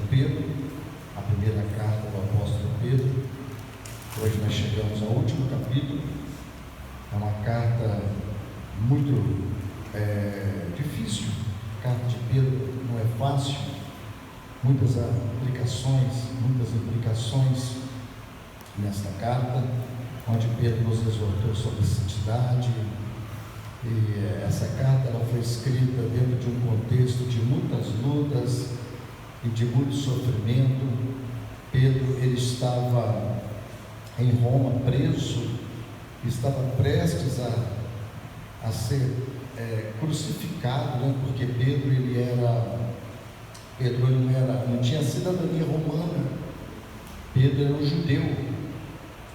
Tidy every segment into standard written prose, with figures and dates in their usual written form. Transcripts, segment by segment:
Pedro, a primeira carta do apóstolo Pedro. Hoje nós chegamos ao último capítulo. É uma carta muito difícil. A carta de Pedro não é fácil, muitas implicações nesta carta, onde Pedro nos exortou sobre a santidade. E essa carta ela foi escrita dentro de um contexto de muitas lutas e de muito sofrimento. Pedro ele estava em Roma preso, estava prestes a ser crucificado, né? Porque Pedro não tinha cidadania romana. Pedro era um judeu.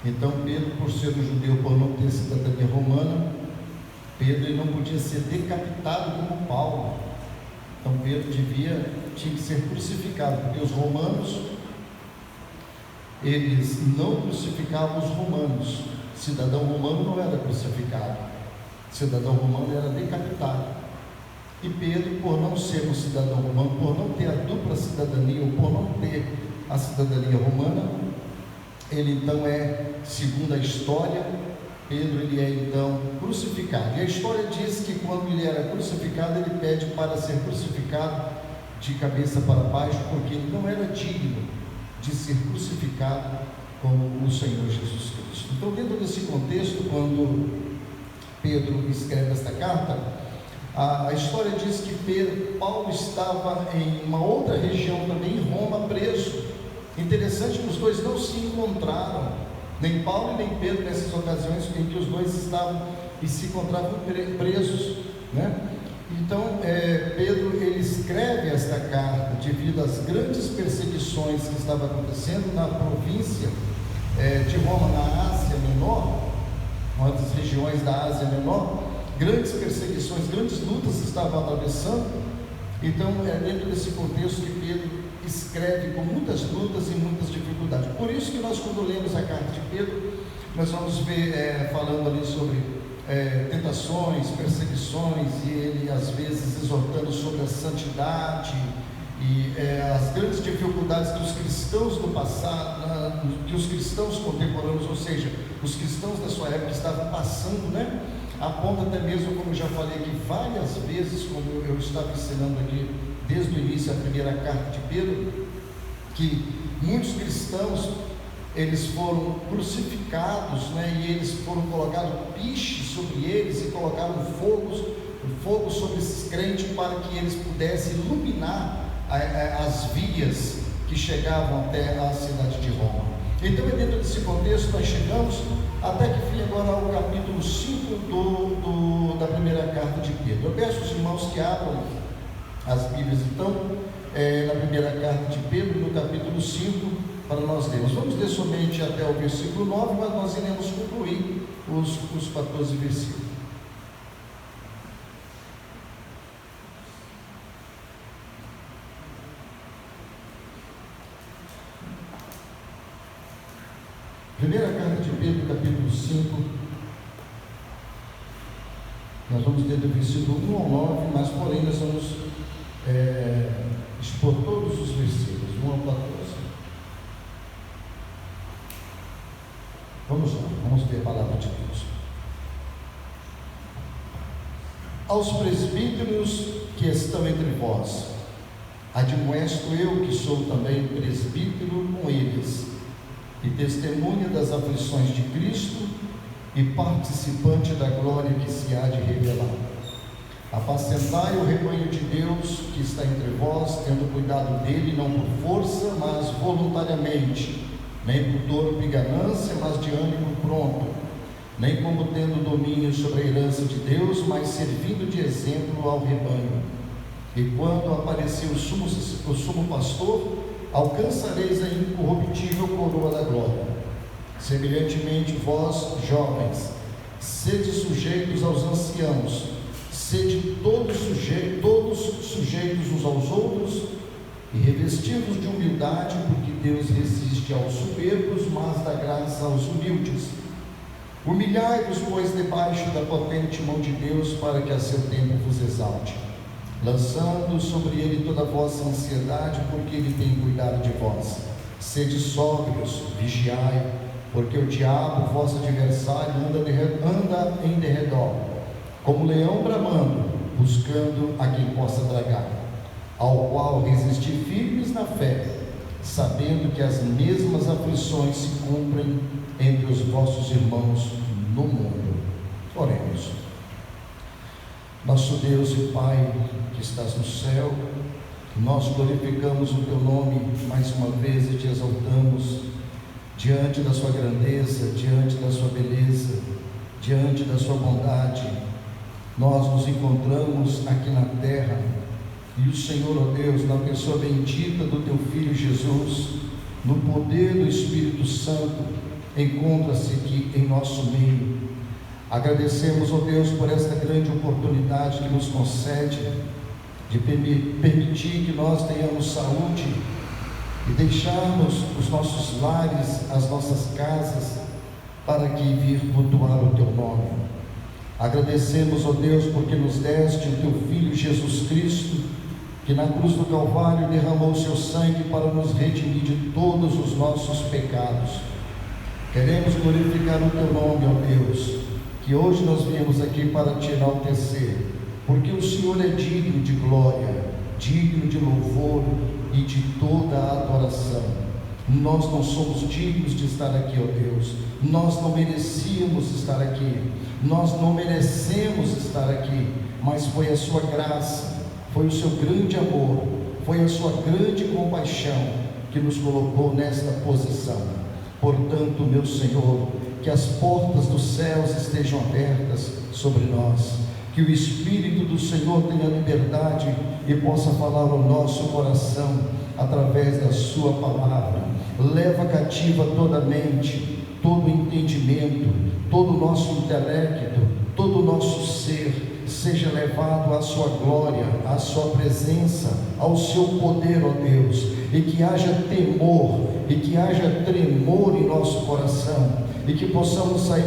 Então Pedro, por ser um judeu, por não ter cidadania romana, Pedro ele não podia ser decapitado como Paulo. Então Pedro tinha que ser crucificado, porque os romanos, eles não crucificavam os romanos. Cidadão romano não era crucificado, cidadão romano era decapitado. E Pedro, por não ser um cidadão romano, por não ter a dupla cidadania, ou por não ter a cidadania romana, ele então segundo a história, Pedro ele é então crucificado. E a história diz que quando ele era crucificado, ele pede para ser crucificado de cabeça para baixo, porque ele não era digno de ser crucificado como o Senhor Jesus Cristo. Então, dentro desse contexto, quando Pedro escreve esta carta, a história diz que Paulo estava em uma outra região também, em Roma, preso. Interessante que os dois não se encontraram, nem Paulo e nem Pedro, nessas ocasiões em que os dois estavam e se encontravam presos, né? Então, Pedro ele escreve esta carta devido às grandes perseguições que estavam acontecendo na província de Roma, na Ásia Menor, uma das regiões da Ásia Menor. Grandes perseguições, grandes lutas estavam atravessando. Então, dentro desse contexto que Pedro escreve com muitas lutas e muitas dificuldades. Por isso que nós, quando lemos a carta de Pedro, nós vamos ver falando ali sobre tentações, perseguições, e ele às vezes exortando sobre a santidade e as grandes dificuldades que os cristãos do passado, que os cristãos contemporâneos, ou seja, os cristãos da sua época estavam passando, né? A ponto até mesmo, como eu já falei aqui várias vezes, como eu estava ensinando aqui desde o início a primeira carta de Pedro, que muitos cristãos eles foram crucificados, né? E eles foram colocados piche sobre eles e colocaram fogo sobre esses crentes para que eles pudessem iluminar as vias que chegavam até a cidade de Roma. Então, dentro desse contexto, nós chegamos até que fim agora ao capítulo 5 da primeira carta de Pedro. Eu peço aos irmãos que abram as Bíblias, então, na primeira carta de Pedro, no capítulo 5, para nós lermos. Vamos ler somente até o versículo 9, mas nós iremos concluir os 14 versículos. Primeira carta de Pedro, capítulo 5, nós vamos ler do versículo 1 ao 9, mas porém nós vamos expor todos os versículos, 1 ao 14. Vamos lá, vamos ler a palavra de Deus. Aos presbíteros que estão entre vós, admoesto eu, que sou também presbítero com eles, e testemunha das aflições de Cristo e participante da glória que se há de revelar. Apacentai o rebanho de Deus que está entre vós, tendo cuidado dele, não por força, mas voluntariamente, nem por torpe e ganância, mas de ânimo pronto, nem como tendo domínio sobre a herança de Deus, mas servindo de exemplo ao rebanho. E quando aparecer o sumo pastor, alcançareis a incorruptível coroa da glória. Semelhantemente, vós, jovens, sede sujeitos aos anciãos, sede todos sujeitos uns aos outros, e revestidos de humildade, porque Deus resiste aos soberbos, mas dá graça aos humildes. Humilhai-vos, pois, debaixo da potente mão de Deus, para que a seu tempo vos exalte, lançando sobre ele toda a vossa ansiedade, porque ele tem cuidado de vós. Sede sóbrios, vigiai, porque o diabo, vosso adversário, anda em derredor, como leão bramando, buscando a quem possa tragar, ao qual resistir firmes na fé, sabendo que as mesmas aflições se cumprem entre os vossos irmãos no mundo. Oremos. Nosso Deus e Pai, que estás no céu, nós glorificamos o Teu nome mais uma vez e Te exaltamos diante da Sua grandeza, diante da Sua beleza, diante da Sua bondade. Nós nos encontramos aqui na terra e o Senhor, ó Deus, na pessoa bendita do Teu Filho Jesus, no poder do Espírito Santo, encontra-se aqui em nosso meio. Agradecemos, ó Deus, por esta grande oportunidade que nos concede de permitir que nós tenhamos saúde e deixarmos os nossos lares, as nossas casas, para que vir cultuar o Teu nome. Agradecemos, ó Deus, porque nos deste o Teu Filho Jesus Cristo, que na cruz do Calvário derramou o seu sangue para nos redimir de todos os nossos pecados. Queremos glorificar o Teu nome, ó Deus, que hoje nós viemos aqui para Te enaltecer, porque o Senhor é digno de glória, digno de louvor e de toda a adoração. Nós não somos dignos de estar aqui, ó Deus, nós não merecíamos estar aqui, nós não merecemos estar aqui, mas foi a Sua graça, foi o Seu grande amor, foi a Sua grande compaixão que nos colocou nesta posição. Portanto, meu Senhor, que as portas dos céus estejam abertas sobre nós, que o Espírito do Senhor tenha liberdade e possa falar ao nosso coração através da Sua palavra. Leva cativa toda a mente, todo o entendimento, todo o nosso intelecto, todo o nosso ser, seja levado à Sua glória, à Sua presença, ao Seu poder, ó Deus, e que haja temor, e que haja tremor em nosso coração, e que possamos sair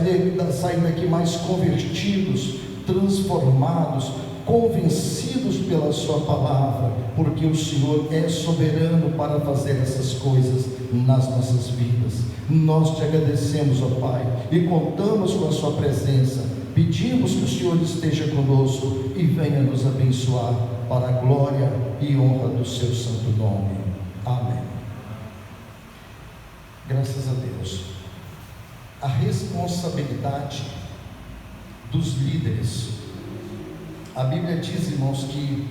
daqui mais convertidos, transformados, convencidos pela Sua palavra, porque o Senhor é soberano para fazer essas coisas nas nossas vidas. Nós Te agradecemos, ó Pai, e contamos com a Sua presença. Pedimos que o Senhor esteja conosco e venha nos abençoar para a glória e honra do Seu santo nome. Amém. Graças a Deus. A responsabilidade dos líderes. A Bíblia diz, irmãos, que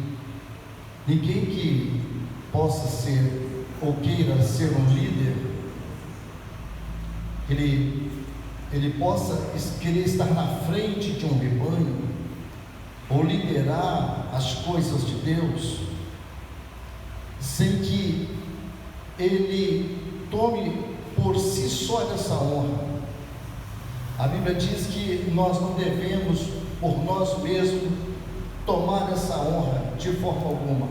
ninguém que possa ser ou queira ser um líder, ele possa querer estar na frente de um rebanho ou liderar as coisas de Deus, sem que ele tome por si só essa honra. A Bíblia diz que nós não devemos por nós mesmos tomar essa honra de forma alguma,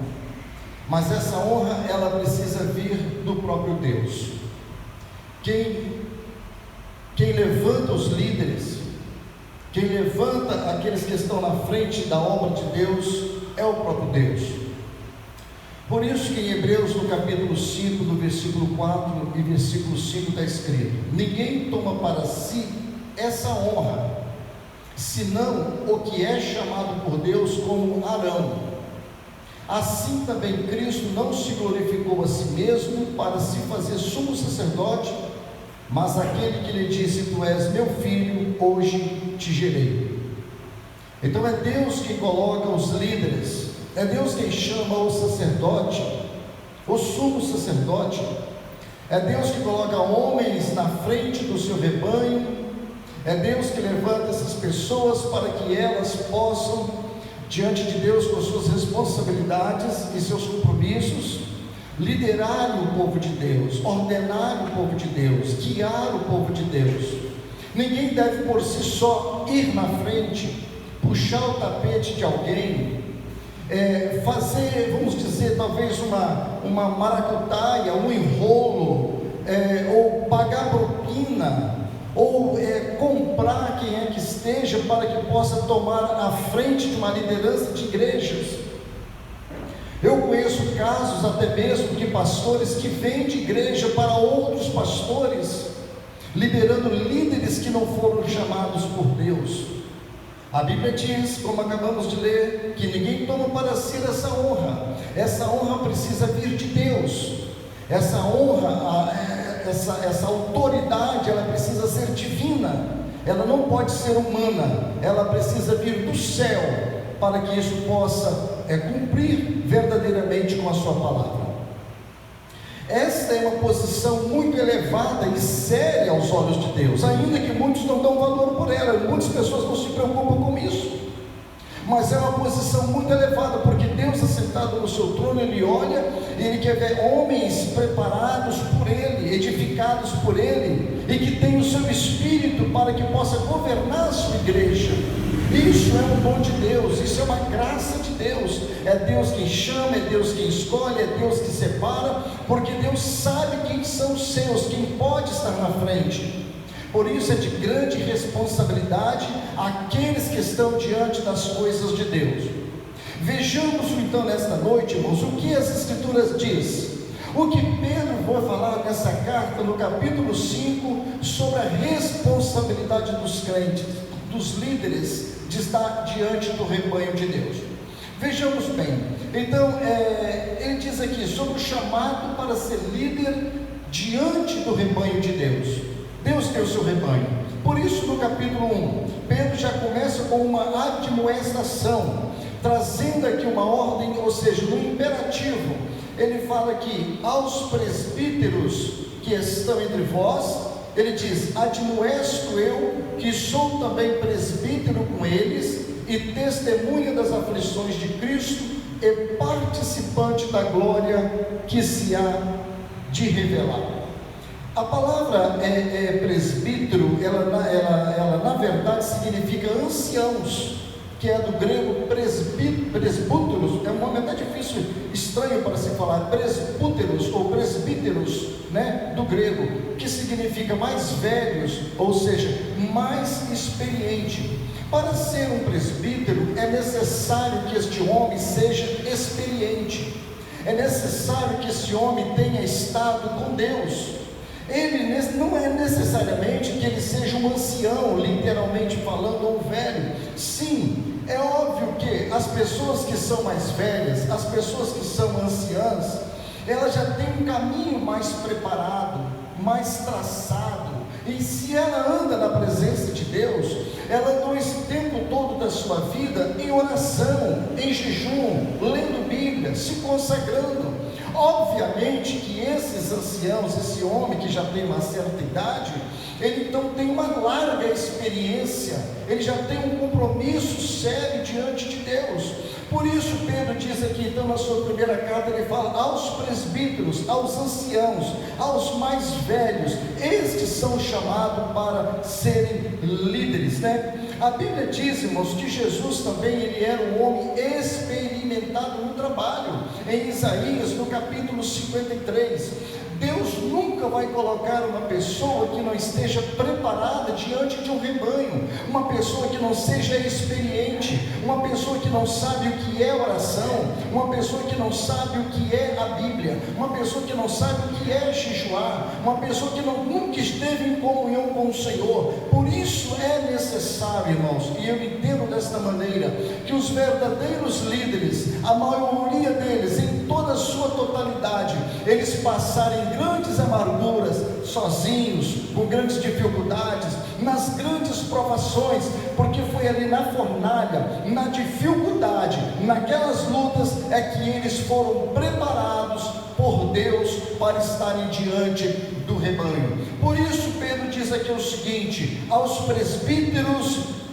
mas essa honra ela precisa vir do próprio Deus. Quem levanta os líderes, quem levanta aqueles que estão na frente da obra de Deus é o próprio Deus. Por isso que em Hebreus, no capítulo 5, no versículo 4 e versículo 5 está escrito: ninguém toma para si essa honra, senão o que é chamado por Deus, como Arão. Assim também Cristo não se glorificou a si mesmo para se fazer sumo sacerdote, mas aquele que lhe disse: tu és meu filho, hoje te gerei. Então é Deus quem coloca os líderes, é Deus quem chama o sacerdote, o sumo sacerdote, é Deus que coloca homens na frente do seu rebanho, é Deus que levanta essas pessoas para que elas possam, diante de Deus, com suas responsabilidades e seus compromissos, liderar o povo de Deus, ordenar o povo de Deus, guiar o povo de Deus. Ninguém deve por si só ir na frente, puxar o tapete de alguém, fazer, vamos dizer, talvez uma maracutaia, um enrolo, ou pagar propina, ou comprar quem é que esteja para que possa tomar a frente de uma liderança de igrejas. Eu conheço casos até mesmo de pastores que vêm de igreja para outros pastores, liberando líderes que não foram chamados por Deus. A Bíblia diz, como acabamos de ler, que ninguém toma para si essa honra. Essa honra precisa vir de Deus. Essa honra, essa autoridade, ela precisa ser divina. Ela não pode ser humana. Ela precisa vir do céu, para que isso possa cumprir verdadeiramente com a sua palavra. Esta é uma posição muito elevada e séria aos olhos de Deus, ainda que muitos não dão valor por ela, muitas pessoas não se preocupam com isso, mas é uma posição muito elevada, porque Deus, assentado no seu trono, Ele olha e Ele quer ver homens preparados por Ele, edificados por Ele, e que tem o seu Espírito para que possa governar a sua igreja. Isso é um dom de Deus, isso é uma graça de Deus. É Deus quem chama, é Deus quem escolhe, é Deus que separa, porque Deus sabe quem são os seus, quem pode estar na frente. Por isso é de grande responsabilidade aqueles que estão diante das coisas de Deus. Vejamos então nesta noite, irmãos, o que as Escrituras diz. O que Pedro vai falar nessa carta, no capítulo 5, sobre a responsabilidade dos crentes, dos líderes, de estar diante do rebanho de Deus. Vejamos bem, então, ele diz aqui sobre o chamado para ser líder diante do rebanho de Deus. Deus tem o seu rebanho. Por isso, no capítulo 1, Pedro já começa com uma admoestação, trazendo aqui uma ordem, ou seja, no imperativo. Ele fala aqui, aos presbíteros que estão entre vós, ele diz, admoesto eu, que sou também presbítero com eles, e testemunha das aflições de Cristo, e participante da glória que se há de revelar. A palavra presbítero, ela na verdade significa anciãos, que é do grego presbúteros, é um nome até difícil, estranho para se falar, presbúteros ou presbíteros, né, do grego, que significa mais velhos, ou seja, mais experiente. Para ser um presbítero é necessário que este homem seja experiente, é necessário que esse homem tenha estado com Deus. Ele não é necessariamente que ele seja um ancião, literalmente falando, ou velho. Sim, é óbvio que as pessoas que são mais velhas, as pessoas que são anciãs, elas já têm um caminho mais preparado, mais traçado, e se ela anda na presença de Deus, ela anda esse tempo todo da sua vida em oração, em jejum, lendo Bíblia, se consagrando. Obviamente que esses anciãos, esse homem que já tem uma certa idade, ele então tem uma larga experiência, ele já tem um compromisso sério diante de Deus. Por isso Pedro diz aqui, então na sua primeira carta, ele fala aos presbíteros, aos anciãos, aos mais velhos, estes são chamados para serem líderes, né? A Bíblia diz, irmãos, que Jesus também, ele era um homem experimentado no trabalho. Em Isaías, no capítulo 53, Deus nunca vai colocar uma pessoa que não esteja preparada diante de um rebanho, uma pessoa que não seja experiente, uma pessoa que não sabe o que é oração, uma pessoa que não sabe o que é a Bíblia, uma pessoa que não sabe o que é jejuar, uma pessoa que nunca esteve em comunhão com o Senhor. Por isso é necessário, irmãos, e eu entendo desta maneira, que os verdadeiros líderes, a maioria deles, em toda a sua totalidade, eles passarem grandes amarguras, sozinhos, com grandes dificuldades, nas grandes provações, porque foi ali na fornalha, na dificuldade, naquelas lutas, é que eles foram preparados por Deus para estarem diante do rebanho. Por isso Pedro diz aqui o seguinte, aos presbíteros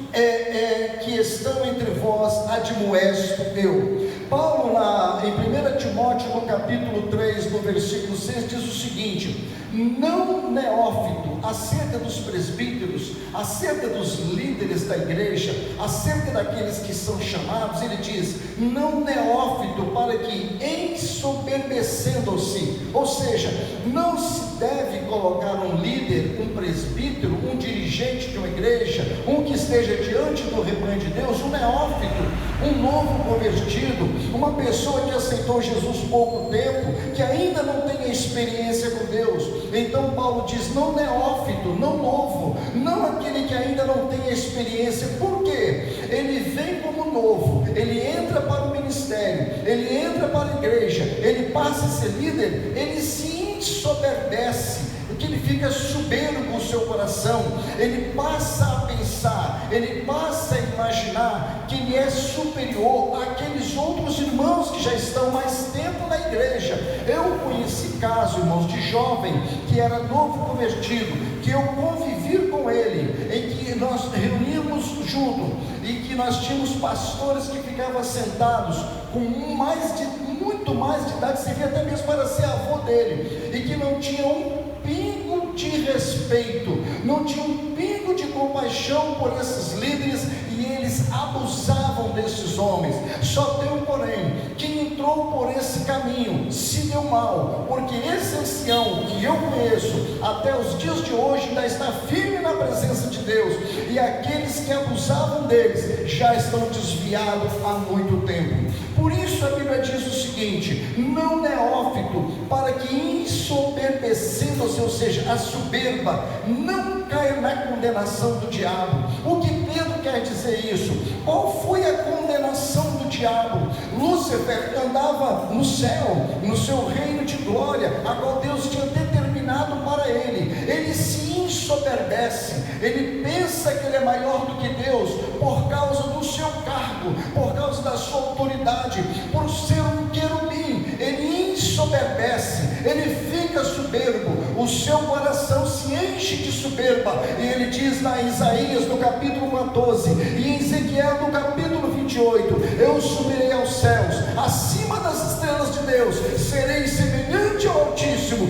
que estão entre vós, admoesto eu. Paulo, em 1 Timóteo, no capítulo 3, no versículo 6, diz o seguinte: não neófito, acerca dos presbíteros, acerca dos líderes da igreja, acerca daqueles que são chamados, ele diz, não neófito, para que ensoberbecendo-se, ou seja, não se deve colocar um líder, um presbítero, um dirigente de uma igreja, um que esteja diante do rebanho de Deus, um neófito, um novo convertido, uma pessoa que aceitou Jesus pouco tempo, que ainda não tem a experiência com Deus. Então Paulo diz, não neófito, não novo, não aquele que ainda não tem a experiência. Por quê? Ele vem como novo, ele entra para o ministério, ele entra para a igreja, ele passa a ser líder, ele se ensoberbece, porque ele fica soberbo com o seu coração, ele passa a pensar, ele passa a imaginar que ele é superior àqueles outros irmãos que já estão mais tempo na igreja. Eu conheci caso, irmãos, de jovem que era novo convertido, que eu convivi com ele, em que nós reuníamos junto, e que nós tínhamos pastores que ficavam sentados com muito mais de idade, servia até mesmo para ser avô dele, e que não tinha um pingo de respeito, não tinha um pingo de compaixão por esses líderes, e eles abusavam desses homens. Só tem um porém: quem entrou por esse caminho se deu mal, porque esse ancião que eu conheço até os dias de hoje ainda está firme na presença de Deus, e aqueles que abusavam deles já estão desviados há muito tempo. Por isso a Bíblia diz o seguinte: não neófito, para que ensoberbecendo-se, ou seja, a soberba, não caia na condenação do diabo. O que Pedro quer dizer isso? Qual foi a condenação do diabo? Lúcifer andava no céu, no seu reino de glória, a qual Deus tinha determinado para ele. Ele se ensoberbece, ele pensa que ele é maior do que Deus, por causa do seu cargo, por causa da sua autoridade, por ser um querubim. Ele ensoberbece, ele fica soberbo, o seu coração se enche de soberba, e ele diz na Isaías no capítulo 14, e em Ezequiel no capítulo 28, eu subirei aos céus, acima das estrelas de Deus, serei semelhante ao Altíssimo,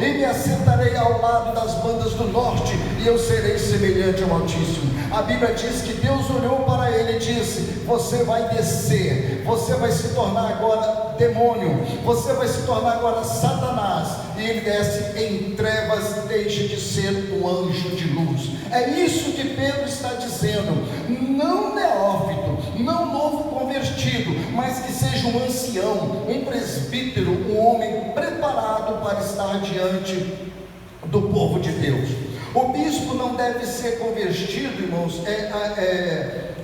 e me assentarei ao lado das bandas do norte, e eu serei semelhante ao Altíssimo. A Bíblia diz que Deus olhou para ele e disse: você vai descer, você vai se tornar agora demônio, você vai se tornar agora Satanás, e ele desce em trevas, deixa de ser um anjo de luz. É isso que Pedro está dizendo: não neófito, não novo convertido, mas que seja um ancião, um presbítero, um homem preparado para estar diante do povo de Deus. O bispo não deve ser convertido, irmãos,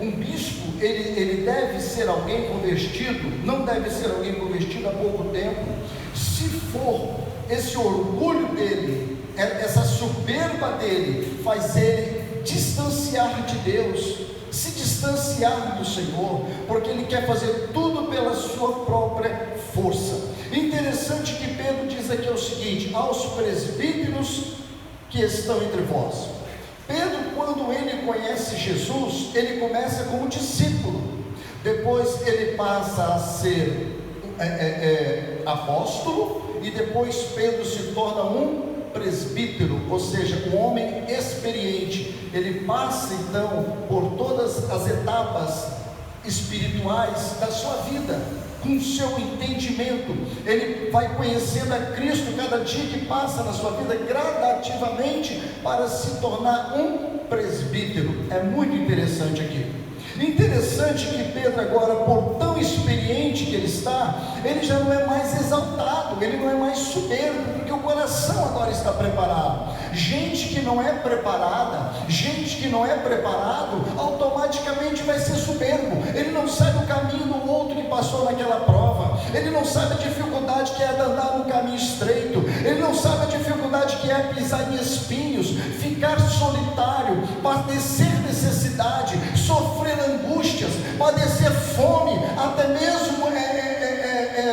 um bispo, ele deve ser alguém convertido, não deve ser alguém convertido há pouco tempo. Se for, esse orgulho dele, essa soberba dele, faz ele distanciar de Deus, se distanciar do Senhor, porque ele quer fazer tudo pela sua própria força. Interessante que Pedro diz aqui o seguinte: aos presbíteros que estão entre vós. Pedro, quando ele conhece Jesus, ele começa como discípulo, depois ele passa a ser apóstolo, e depois Pedro se torna um presbítero, ou seja, um homem experiente. Ele passa então por todas as etapas espirituais da sua vida, com o seu entendimento. Ele vai conhecendo a Cristo cada dia que passa na sua vida, gradativamente, para se tornar um presbítero. É muito interessante aqui. Interessante que Pedro agora, por tão experiente que ele está, ele já não é mais exaltado, ele não é mais soberbo, porque o coração agora está preparado. Gente que não é preparada, gente que não é preparado, automaticamente vai ser soberbo. Ele não sabe o caminho do outro que passou naquela prova, ele não sabe a dificuldade que é andar no caminho estreito, ele não sabe a dificuldade que é pisar em espinhos, ficar solitário, padecer necessidade, sofrer angústias, padecer fome, até mesmo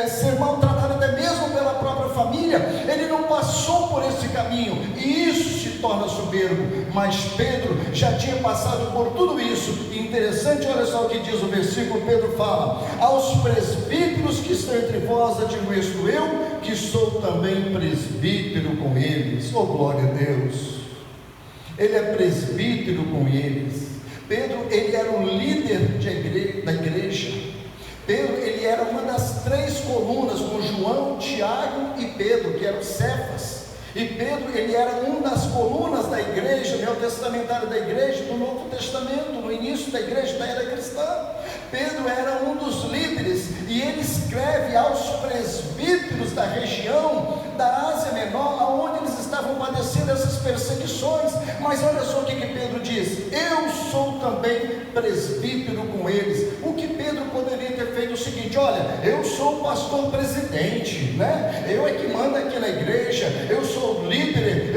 ser maltratado, até mesmo pela própria família. Ele não passou por esse caminho, e isso se torna soberbo. Mas Pedro já tinha passado por tudo isso. E interessante, olha só o que diz o versículo. Pedro fala: aos presbíteros que estão entre vós admoesto eu, que sou também presbítero com eles. Oh, glória a Deus! Ele é presbítero com eles. Pedro, ele era um líder da igreja. Pedro, ele era uma das 3 colunas, com João, Tiago e Pedro, que eram Cefas. E Pedro, ele era uma das colunas da igreja, neotestamentária da igreja, do Novo Testamento, no início da igreja, da era cristã. Pedro era um dos líderes, e ele escreve aos presbíteros da região da Ásia Menor, aonde eles estavam padecendo essas perseguições. Mas olha só o que Pedro diz: eu sou também presbítero com eles. O que Pedro poderia ter feito o seguinte: olha, eu sou o pastor presidente, né? Eu é que mando aqui na igreja, eu sou o líder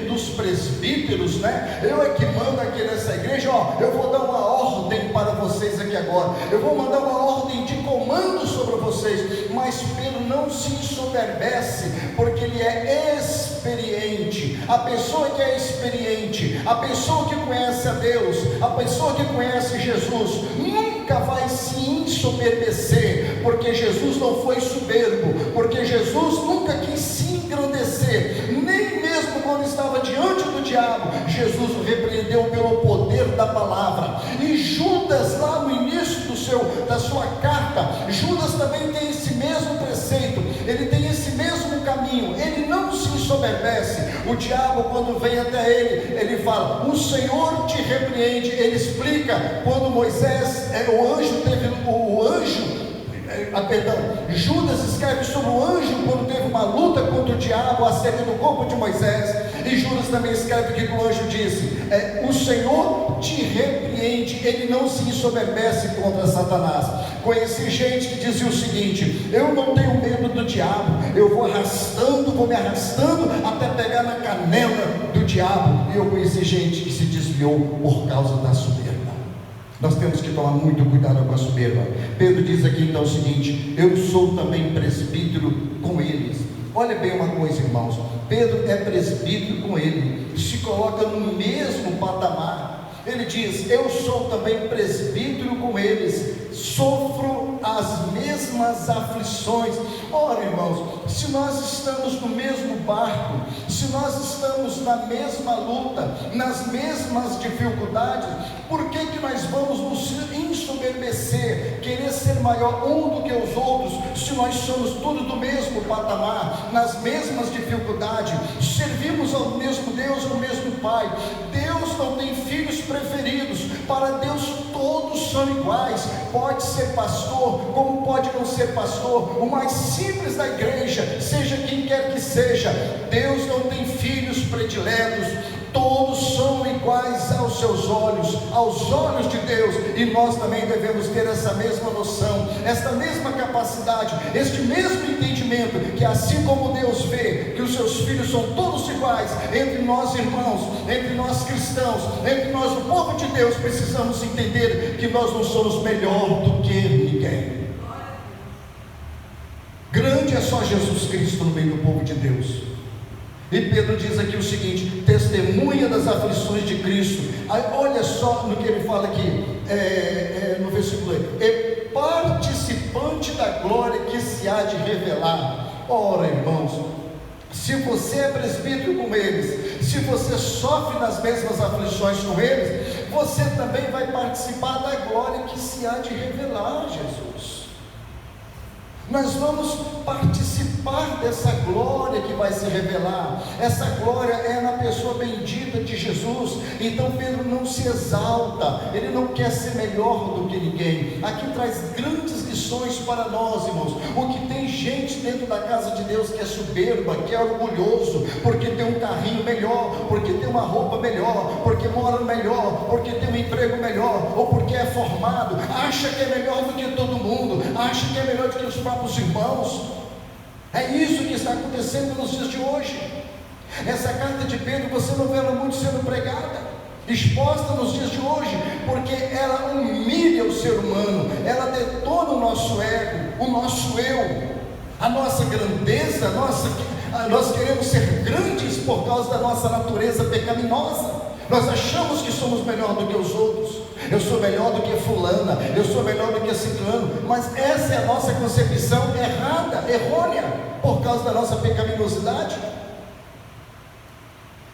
dos presbíteros, né? Eu é que mando aqui nessa igreja. Ó, eu vou dar uma ordem para vocês aqui agora, eu vou mandar uma ordem de comando sobre vocês. Mas Pedro não se ensoberbece, porque ele é experiente. A pessoa que é experiente, a pessoa que conhece a Deus, a pessoa que conhece Jesus, nunca vai se ensoberbecer, porque Jesus não foi soberbo, porque Jesus nunca quis se engrandecer, nem mesmo quando estava diante do diabo, Jesus o repreendeu pelo poder da palavra. E Judas, lá no início da sua carta, Judas também tem esse mesmo preceito, ele tem esse mesmo caminho, ele não se ensoberbece. O diabo, quando vem até ele, ele fala: o Senhor te repreende. Ele explica quando Judas escreve sobre o anjo quando teve uma luta contra o diabo acerca do corpo de Moisés, e Judas também escreve que o anjo disse: o Senhor te repreende. Ele não se ensoberbece contra Satanás. Conheci gente que dizia o seguinte: eu não tenho medo do diabo, eu vou me arrastando até pegar na canela do diabo. E eu conheci gente que se desviou por causa da soberba. Nós temos que tomar muito cuidado com a soberba. Pedro diz aqui então o seguinte: eu sou também presbítero com eles. Olha bem uma coisa, irmãos, Pedro é presbítero com ele, se coloca no mesmo patamar. Ele diz: eu sou também presbítero com eles, sofro as mesmas aflições. Ora, irmãos, se nós estamos no mesmo barco, se nós estamos na mesma luta, nas mesmas dificuldades, por que nós vamos nos ensoberbecer, querer ser maior um do que os outros, se nós somos tudo do mesmo patamar, nas mesmas dificuldades, servimos ao mesmo Deus, ao mesmo Pai? Deus não tem filhos preferidos, para Deus todos são iguais. Pode ser pastor, como pode não ser pastor, o mais simples da igreja, seja quem quer que seja. Deus não tem filhos prediletos, todos são iguais aos seus olhos, aos olhos de Deus. E nós também devemos ter essa mesma noção, essa mesma capacidade, este mesmo entendimento, que assim como Deus vê que os seus filhos são todos iguais, entre nós irmãos, entre nós cristãos, entre nós o povo de Deus, precisamos entender que nós não somos melhor do que ninguém. Grande é só Jesus Cristo no meio do povo de Deus. E Pedro diz aqui o seguinte: testemunha das aflições de Cristo. Aí, olha só no que ele fala aqui, no versículo 8: é participante da glória que se há de revelar. Ora, irmãos, se você é presbítero com eles, se você sofre nas mesmas aflições com eles, você também vai participar da glória que se há de revelar, Jesus. Nós vamos participar dessa glória que vai se revelar. Essa glória é na pessoa bendita de Jesus. Então Pedro não se exalta, ele não quer ser melhor do que ninguém. Aqui traz grandes lições para nós, irmãos. O que tem gente dentro da casa de Deus que é soberba, que é orgulhoso, porque tem um carrinho melhor, porque tem uma roupa melhor, porque mora melhor, porque tem um emprego melhor, ou porque é formado, acha que é melhor do que todo mundo, acha que é melhor do que os próprios irmãos. É isso que está acontecendo nos dias de hoje. Essa carta de Pedro, você não vê ela muito sendo pregada, exposta nos dias de hoje, porque ela humilha o ser humano, ela detona o nosso ego, o nosso eu, a nossa grandeza, nós queremos ser grandes por causa da nossa natureza pecaminosa. Nós achamos que somos melhor do que os outros. Eu sou melhor do que fulana, eu sou melhor do que ciclano. Mas essa é a nossa concepção errada, errônea, por causa da nossa pecaminosidade.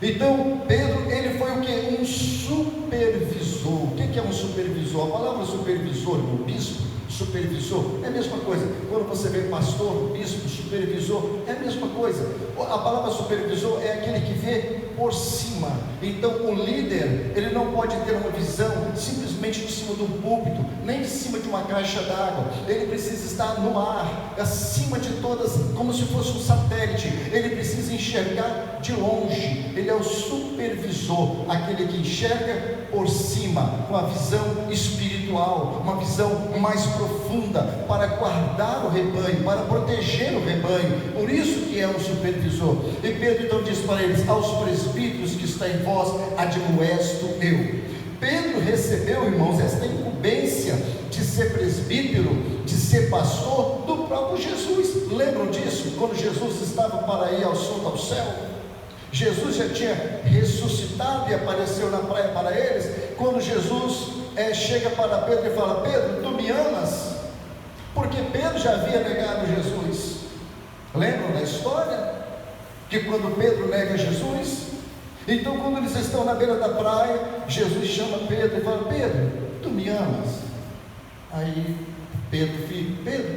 Então Pedro, ele foi o que? Um supervisor. O que é um supervisor? A palavra supervisor, o bispo, supervisor, é a mesma coisa. Quando você vê pastor, bispo, supervisor, é a mesma coisa. A palavra supervisor é aquele que vê por cima. Então o líder, ele não pode ter uma visão simplesmente de cima do púlpito, nem de cima de uma caixa d'água. Ele precisa estar no ar, acima de todas, como se fosse um satélite. Ele precisa enxergar de longe. Ele é o supervisor, aquele que enxerga por cima, com a visão espiritual, uma visão mais profunda, para guardar o rebanho, para proteger o rebanho. Por isso que é um supervisor. E Pedro então diz para eles: aos presbíteros que está em vós, admoesto eu. Pedro recebeu, irmãos, esta incumbência de ser presbítero, de ser pastor, do próprio Jesus. Lembram disso? Quando Jesus estava para ir ao céu, Jesus já tinha ressuscitado e apareceu na praia para eles. Quando Jesus chega para Pedro e fala: Pedro, tu me amas? Porque Pedro já havia negado Jesus. Lembram da história? Que quando Pedro nega Jesus, então quando eles estão na beira da praia, Jesus chama Pedro e fala: Pedro, tu me amas? Aí Pedro,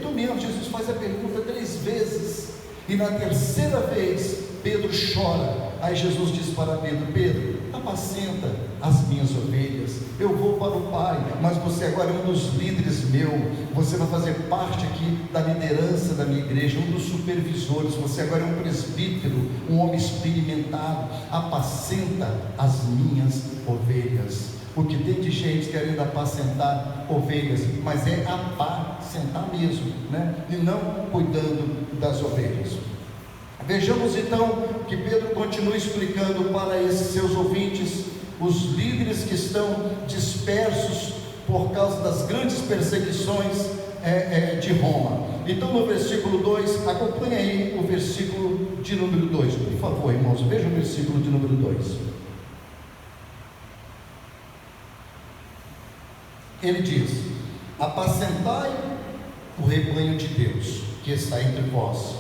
tu me amas? Jesus faz a pergunta 3 vezes, e na terceira vez Pedro chora. Aí Jesus diz para Pedro: Pedro, apacenta as minhas ovelhas. Eu vou para o Pai, mas você agora é um dos líderes meu. Você vai fazer parte aqui da liderança da minha igreja, um dos supervisores. Você agora é um presbítero, um homem experimentado. Apacenta as minhas ovelhas. O que tem de gente querendo apacentar ovelhas, mas é apacentar mesmo, né? E não cuidando das ovelhas. Vejamos então que Pedro continua explicando para esses seus ouvintes, os líderes que estão dispersos por causa das grandes perseguições de Roma. Então no versículo 2, acompanhe aí o versículo de número 2, por favor, irmãos, veja o versículo de número 2. Ele diz: apacentai o rebanho de Deus que está entre vós,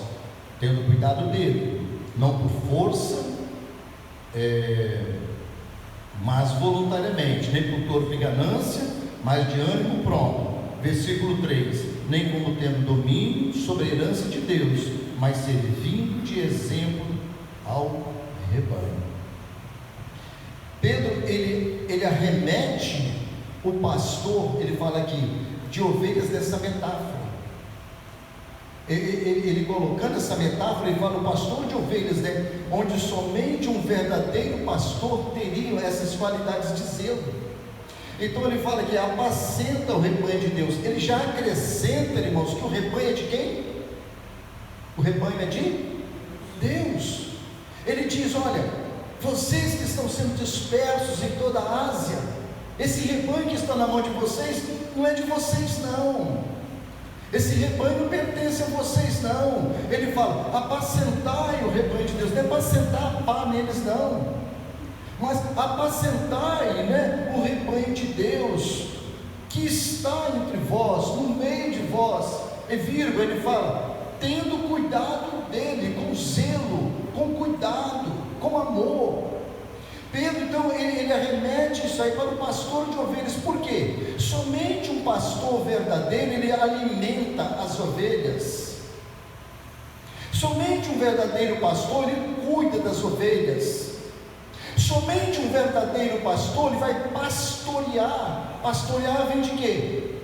tendo cuidado dele, não por força, mas voluntariamente, nem por torpe de ganância, mas de ânimo pronto. Versículo 3: nem como tendo domínio sobre a herança de Deus, mas servindo de exemplo ao rebanho. Pedro, ele arremete o pastor, ele fala aqui, de ovelhas dessa metáfora. Ele colocando essa metáfora, ele fala: o pastor de ovelhas, né? Onde somente um verdadeiro pastor teria essas qualidades de zelo. Então ele fala que apacenta o rebanho de Deus. Ele já acrescenta, irmãos, que o rebanho é de quem? O rebanho é de Deus. Ele diz: olha, vocês que estão sendo dispersos em toda a Ásia, esse rebanho que está na mão de vocês, não é de vocês não. Esse rebanho não pertence a vocês não. Ele fala: apacentai o rebanho de Deus. Não é apacentar pá neles não, mas apacentai, né, o rebanho de Deus que está entre vós, no meio de vós. E vírgula, ele fala: tendo cuidado dele, com zelo, com cuidado, com amor. Pedro então ele arremete isso aí para o pastor de ovelhas. Por quê? Somente um pastor verdadeiro, ele alimenta as ovelhas. Somente um verdadeiro pastor, ele cuida das ovelhas. Somente um verdadeiro pastor, ele vai pastorear. Pastorear vem de quê?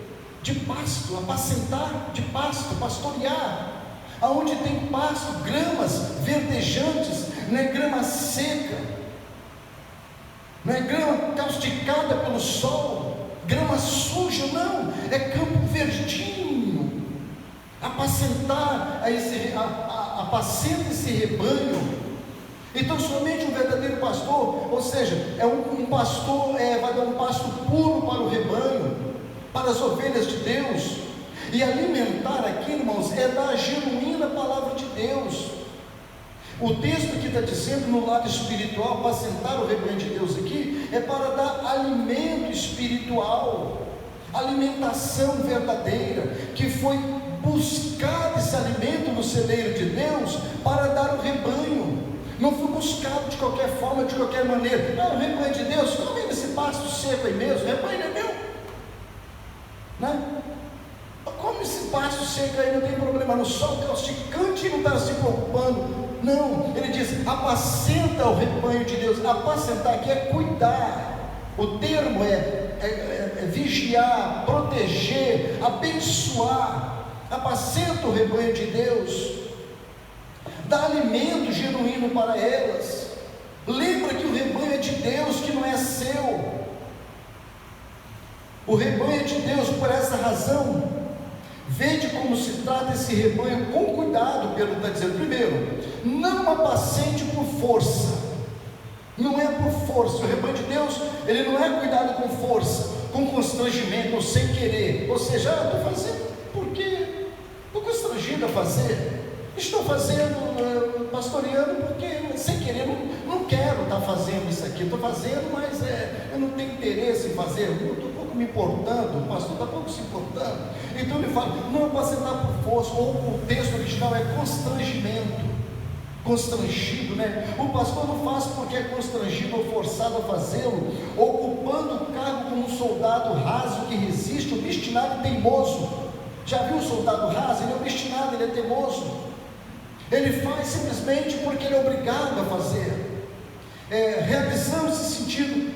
De pasto, apacentar de pasto, pastorear. Aonde tem pasto, gramas verdejantes, não é grama seca, não é grama causticada pelo sol, grama suja, não, é campo verdinho. Apacentar apacenta esse rebanho. Então somente um verdadeiro pastor, ou seja, é um pastor, vai dar um pasto puro para o rebanho, para as ovelhas de Deus. E alimentar aqui, irmãos, é dar a genuína palavra de Deus. O texto que está dizendo no lado espiritual, apacentar o rebanho de Deus aqui, é para dar alimento espiritual, alimentação verdadeira, que foi buscado esse alimento no celeiro de Deus para dar ao rebanho. Não foi buscado de qualquer forma, de qualquer maneira. Não, o rebanho de Deus, come esse pasto seco aí mesmo, o rebanho é meu, né? seca aí, não tem problema, no sol causticante não está se preocupando. Não, ele diz: apacenta o rebanho de Deus. Apacentar aqui é cuidar. O termo é vigiar, proteger, abençoar. Apacenta o rebanho de Deus, dá alimento genuíno para elas. Lembra que o rebanho é de Deus, que não é seu. O rebanho é de Deus. Por essa razão, vede como se trata esse rebanho com cuidado. Pedro está dizendo: primeiro, não apacente por força. Não é por força. O rebanho de Deus, ele não é cuidado com força, com constrangimento ou sem querer. Ou seja, estou fazendo porque estou constrangido a fazer. Estou fazendo, pastoreando porque sem querer, não quero estar fazendo isso aqui. Estou fazendo, mas eu não tenho interesse em fazer. Eu estou pouco me importando. O pastor está pouco se importando. Então ele fala: não apacentar por força. Ou o texto original é constrangimento. Constrangido, né? O pastor não faz porque é constrangido ou forçado a fazê-lo, ocupando o cargo como um soldado raso que resiste, obstinado e teimoso. Já viu o soldado raso? Ele é obstinado, ele é teimoso. Ele faz simplesmente porque ele é obrigado a fazer. Realizando esse sentido,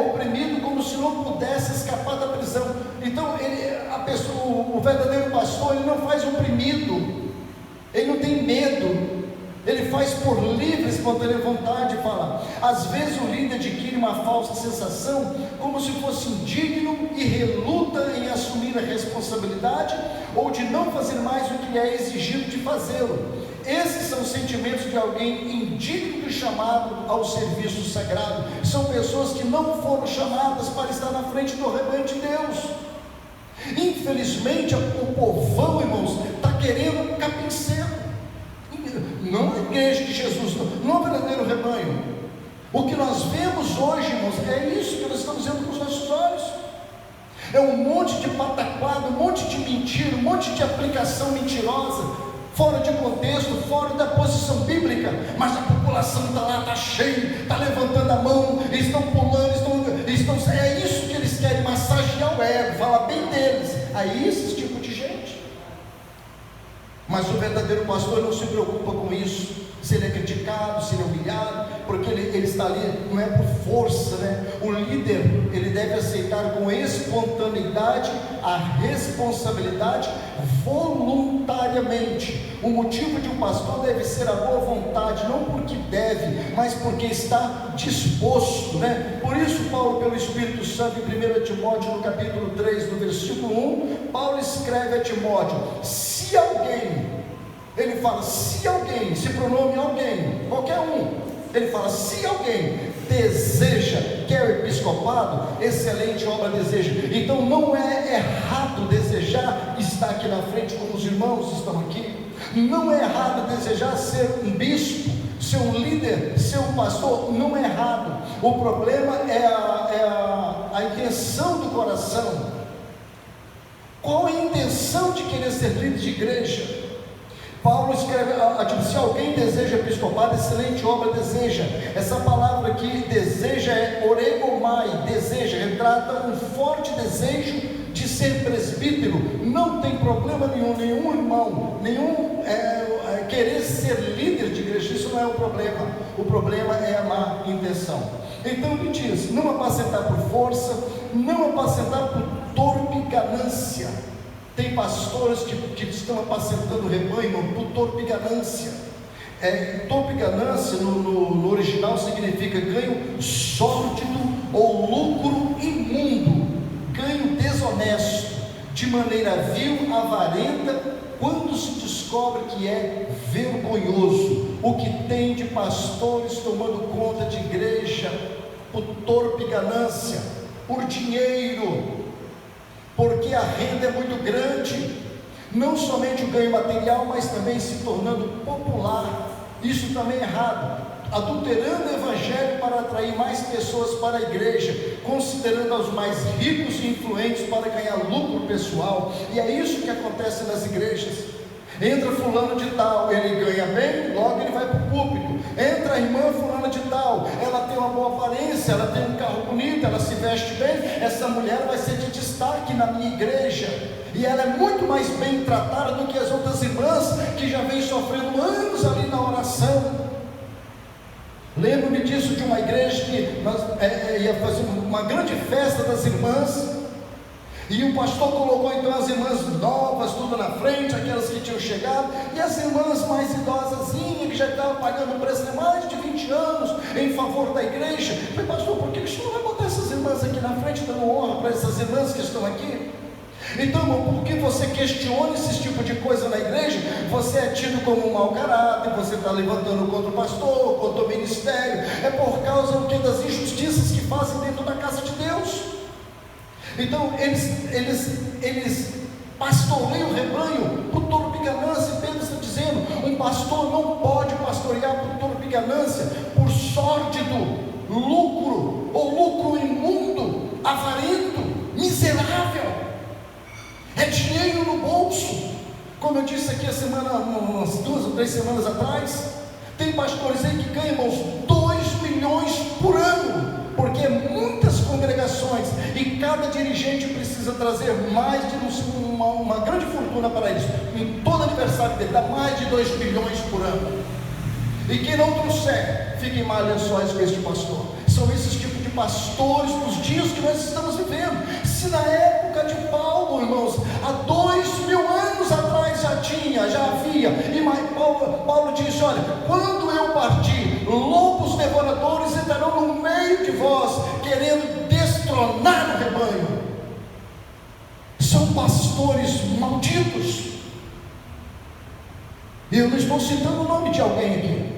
oprimido, como se não pudesse escapar da prisão. Então, o verdadeiro pastor, ele não faz oprimido, ele não tem medo. Ele faz por livre, espontânea vontade. Fala: às vezes o líder adquire uma falsa sensação, como se fosse indigno, e reluta em assumir a responsabilidade, ou de não fazer mais o que é exigido de fazê-lo. Esses são os sentimentos de alguém indigno de chamado ao serviço sagrado. São pessoas que não foram chamadas para estar na frente do rebanho de Deus. Infelizmente, o povão, irmãos, está querendo capinceiro. Não a igreja de Jesus, não o verdadeiro rebanho. O que nós vemos hoje, irmãos, é isso que nós estamos vendo com os nossos olhos. É um monte de pataquada, um monte de mentira, um monte de aplicação mentirosa, fora de contexto, fora da posição bíblica. Mas a população está lá, está cheia, está levantando a mão, estão pulando, estão. É isso que eles querem, massagear o ego, falar bem deles. Aí esse tipo de gente. Mas o verdadeiro pastor não se preocupa com isso, se ele é criticado, se ele é humilhado, porque ele está ali, não é por força, né? O líder, ele deve aceitar com espontaneidade a responsabilidade voluntariamente. O motivo de um pastor deve ser a boa vontade, não porque deve, mas porque está disposto, né? Por isso Paulo, pelo Espírito Santo, em 1 Timóteo, no capítulo 3, no versículo 1, Paulo escreve a Timóteo: se alguém, ele fala se alguém, se pronome alguém, qualquer um, ele fala: se alguém deseja, quer o episcopado, excelente obra deseja. Então não é errado desejar estar aqui na frente, como os irmãos estão aqui. Não é errado desejar ser um bispo, ser um líder, ser um pastor. Não é errado. O problema é a intenção do coração. Qual é a intenção de querer ser líder de igreja? Paulo escreve: se alguém deseja episcopado, excelente obra deseja. Essa palavra aqui, deseja, é oregomai, deseja, retrata um forte desejo de ser presbítero. Não tem problema nenhum irmão, querer ser líder de igreja, isso não é o problema. O problema é a má intenção. Então ele diz: não apacentar por força, não apacentar por torpe ganância. Tem pastores que estão apacentando o rebanho por torpe ganância. Torpe ganância no original significa ganho sórdido ou lucro imundo, ganho desonesto, de maneira vil, avarenta, quando se descobre que é vergonhoso. O que tem de pastores tomando conta de igreja por torpe ganância, por dinheiro, porque a renda é muito grande, não somente o ganho material, mas também se tornando popular. Isso também é errado, adulterando o evangelho para atrair mais pessoas para a igreja, considerando os mais ricos e influentes para ganhar lucro pessoal. E é isso que acontece nas igrejas. Entra fulano de tal, ele ganha bem, logo ele vai para o púlpito. Entra a irmã fulana de tal, ela tem uma boa aparência, ela tem um carro bonito, ela se veste bem, essa mulher vai ser de destaque na minha igreja. e ela é muito mais bem tratada do que as outras irmãs que já vêm sofrendo anos ali na oração. Lembro-me disso, de uma igreja que nós ia fazer uma grande festa das irmãs, e o pastor colocou então as irmãs novas tudo na frente, aquelas que tinham chegado, e as irmãs mais idosazinhas, que já estavam pagando o preço de mais de 20 anos em favor da igreja. Eu falei: pastor, por que o senhor não vai botar essas irmãs aqui na frente, dando honra para essas irmãs que estão aqui? Então, irmão, porque você questiona esse tipo de coisa na igreja, você é tido como um mau caráter, você está levantando contra o pastor, contra o ministério. É por causa do que? Das injustiças que fazem dentro da casa de Deus. Então, eles pastoreiam o rebanho por toda ganância. Pedro está dizendo: um pastor não pode pastorear por toda ganância, por sórdido lucro, ou lucro imundo, avarento, miserável. É dinheiro no bolso. Como eu disse aqui umas 2 ou 3 semanas atrás, tem pastores aí que ganham uns 2 milhões por ano, porque muitas congregações, e cada dirigente precisa trazer mais de uma grande fortuna para eles. Em todo aniversário dele dá mais de 2 milhões por ano. E quem não trouxer, fica em má lençóis com este pastor. São esses tipos de pastores dos dias que nós estamos vivendo. Se na época de Paulo, irmãos, há 2000 anos atrás já havia, e Paulo disse: olha, quando eu partir, lobos devoradores entrarão no meio de vós, querendo destronar o rebanho. São pastores malditos. Eu não estou citando o nome de alguém aqui,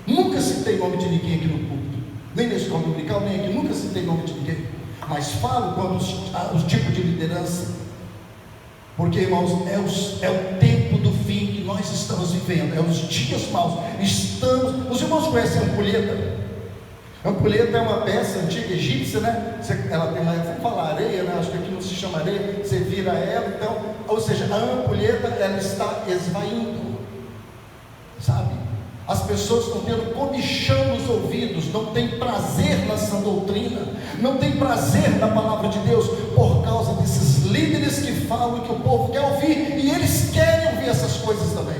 nunca citei nome de ninguém aqui no púlpito, nem na escola dominical, nem aqui, nunca citei nome de ninguém, mas falo quando os tipos de liderança, porque, irmãos, é o tempo do fim que nós estamos vivendo, é os dias maus. Os irmãos conhecem a ampulheta? A ampulheta é uma peça antiga egípcia, né? Ela tem vamos falar areia, né? Acho que aqui não se chama areia, você vira ela, então, ou seja, a ampulheta, ela está esvaindo, sabe? As pessoas estão tendo comichão nos ouvidos, não tem prazer na sã doutrina, não tem prazer na palavra de Deus, por causa desses líderes que falam que o povo quer ouvir, e eles querem ouvir essas coisas também.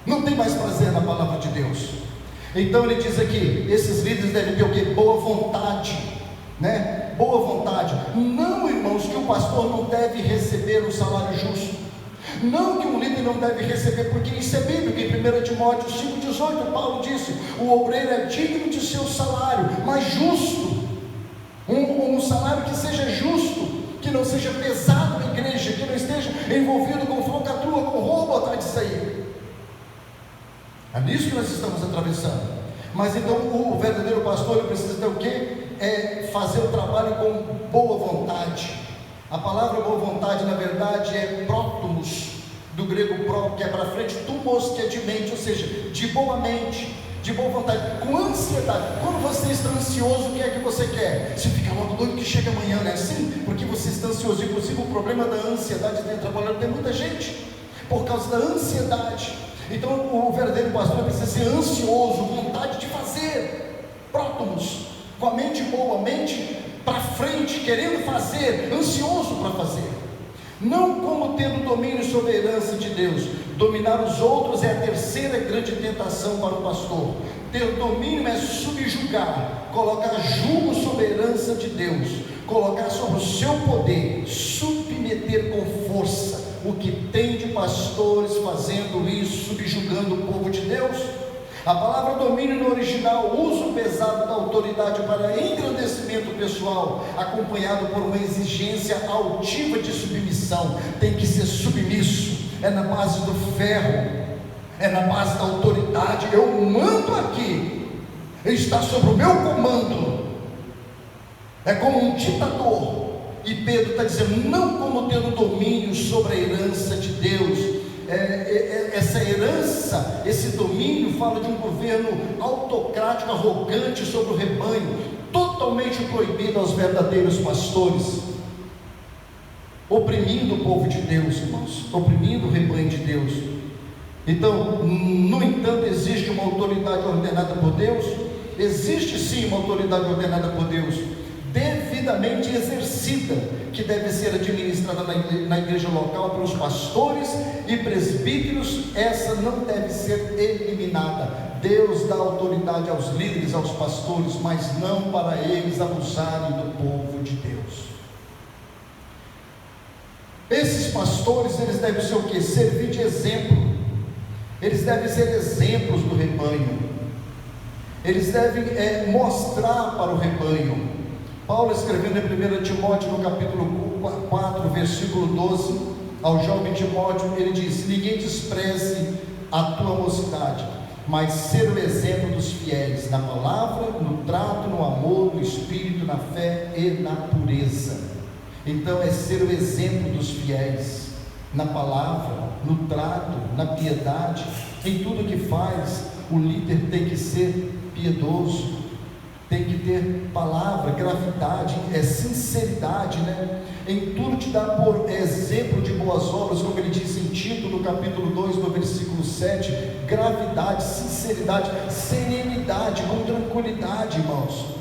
Não tem mais prazer na palavra de Deus. Então ele diz aqui: esses líderes devem ter o que? Boa vontade, né? Boa vontade. Não, irmãos, que o pastor não deve receber um salário justo. Não que um líder não deve receber, porque isso é bíblico. Em 1 Timóteo 5,18, Paulo disse: o obreiro é digno de seu salário, mas justo. Um salário que seja justo, que não seja pesado na igreja, que não esteja envolvido com falcatrua, com roubo atrás disso aí. É nisso que nós estamos atravessando. Mas então o verdadeiro pastor, ele precisa ter o quê? É fazer o trabalho com boa vontade. A palavra boa vontade, na verdade, é prótomos, do grego pró, que é para frente, tumos, que é de mente, ou seja, de boa mente, de boa vontade, com ansiedade. Quando você está ansioso, o que é que você quer? Você fica logo doido que chega amanhã, não é assim? Porque você está ansioso. Inclusive o problema da ansiedade dentro do trabalho tem muita gente, por causa da ansiedade. Então o verdadeiro pastor precisa ser ansioso, vontade de fazer, prótomos, com a mente boa, mente para frente, querendo fazer, ansioso para fazer. Não como tendo domínio sobre a herança de Deus. Dominar os outros é a terceira grande tentação para o pastor. Ter domínio é subjugar, colocar jugo sobre a herança de Deus, colocar sobre o seu poder, submeter com força. O que tem de pastores fazendo isso, subjugando o povo de Deus? A palavra domínio no original, uso pesado da autoridade para engrandecimento pessoal, acompanhado por uma exigência altiva de submissão. Tem que ser submisso, é na base do ferro, é na base da autoridade. Eu mando aqui, está sob o meu comando, é como um ditador. E Pedro está dizendo: não como tendo domínio sobre a herança de Deus. Essa herança, esse domínio, fala de um governo autocrático, arrogante sobre o rebanho, totalmente proibido aos verdadeiros pastores, oprimindo o povo de Deus, irmãos, oprimindo o rebanho de Deus. Então, no entanto, existe uma autoridade ordenada por Deus? Existe sim uma autoridade ordenada por Deus, devidamente devidamente exercida, que deve ser administrada na igreja local pelos pastores e presbíteros. Essa não deve ser eliminada. Deus dá autoridade aos líderes, aos pastores, mas não para eles abusarem do povo de Deus. Esses pastores, eles devem ser o quê? Servir de exemplo. Eles devem ser exemplos do rebanho. Eles devem mostrar para o rebanho. Paulo, escrevendo em 1 Timóteo, no capítulo 4, versículo 12, ao jovem Timóteo, ele diz: ninguém despreze a tua mocidade, mas ser o exemplo dos fiéis, na palavra, no trato, no amor, no espírito, na fé e na pureza. Então é ser o exemplo dos fiéis, na palavra, no trato, na piedade, em tudo que faz. O líder tem que ser piedoso, tem que ter palavra, gravidade, sinceridade, né? Em tudo te dá por exemplo de boas obras, como ele diz em Tito, no capítulo 2, no versículo 7, gravidade, sinceridade, serenidade, com tranquilidade, irmãos.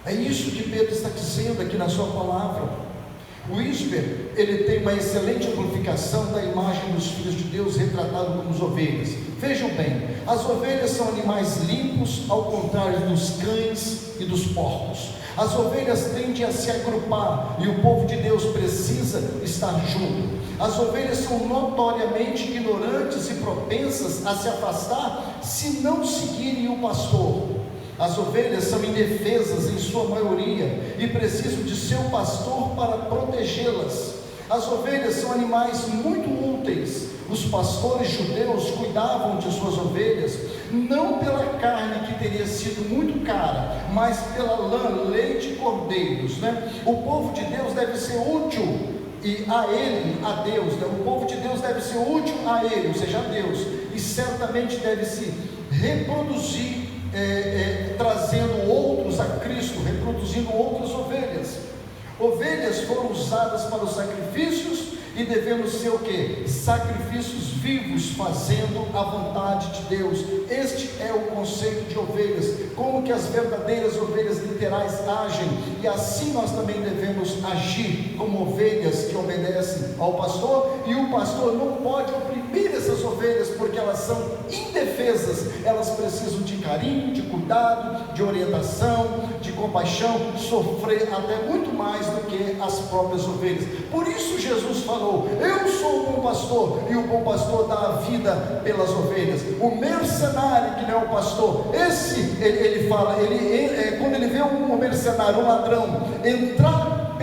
É isso que Pedro está dizendo aqui na sua palavra. O Whisper, ele tem uma excelente amplificação da imagem dos filhos de Deus retratado como as ovelhas. Vejam bem, as ovelhas são animais limpos, ao contrário dos cães e dos porcos. As ovelhas tendem a se agrupar e o povo de Deus precisa estar junto. As ovelhas são notoriamente ignorantes e propensas a se afastar se não seguirem o pastor. As ovelhas são indefesas em sua maioria e precisam de seu pastor para protegê-las. As ovelhas são animais muito úteis. Os pastores judeus cuidavam de suas ovelhas, não pela carne que teria sido muito cara, mas pela lã, leite e cordeiros, né? O povo de Deus deve ser útil e a ele, a Deus, né? O povo de Deus deve ser útil a ele, ou seja, a Deus, e certamente deve se reproduzir, trazendo outros a Cristo, reproduzindo outras ovelhas. Ovelhas foram usadas para os sacrifícios e devemos ser o que? Sacrifícios vivos, fazendo a vontade de Deus. Este é o conceito de ovelhas, como que as verdadeiras ovelhas literais agem, e assim nós também devemos agir como ovelhas que obedecem ao pastor, e o pastor não pode oprimir essas ovelhas, porque elas são indefesas, elas precisam de carinho, de cuidado, de orientação, de compaixão, sofrer até muito mais do que as próprias ovelhas. Por isso Jesus falou: eu sou o bom pastor, e o bom pastor dá a vida pelas ovelhas. O mercenário, que não é o pastor, ele fala, quando ele vê um mercenário, um ladrão, entrar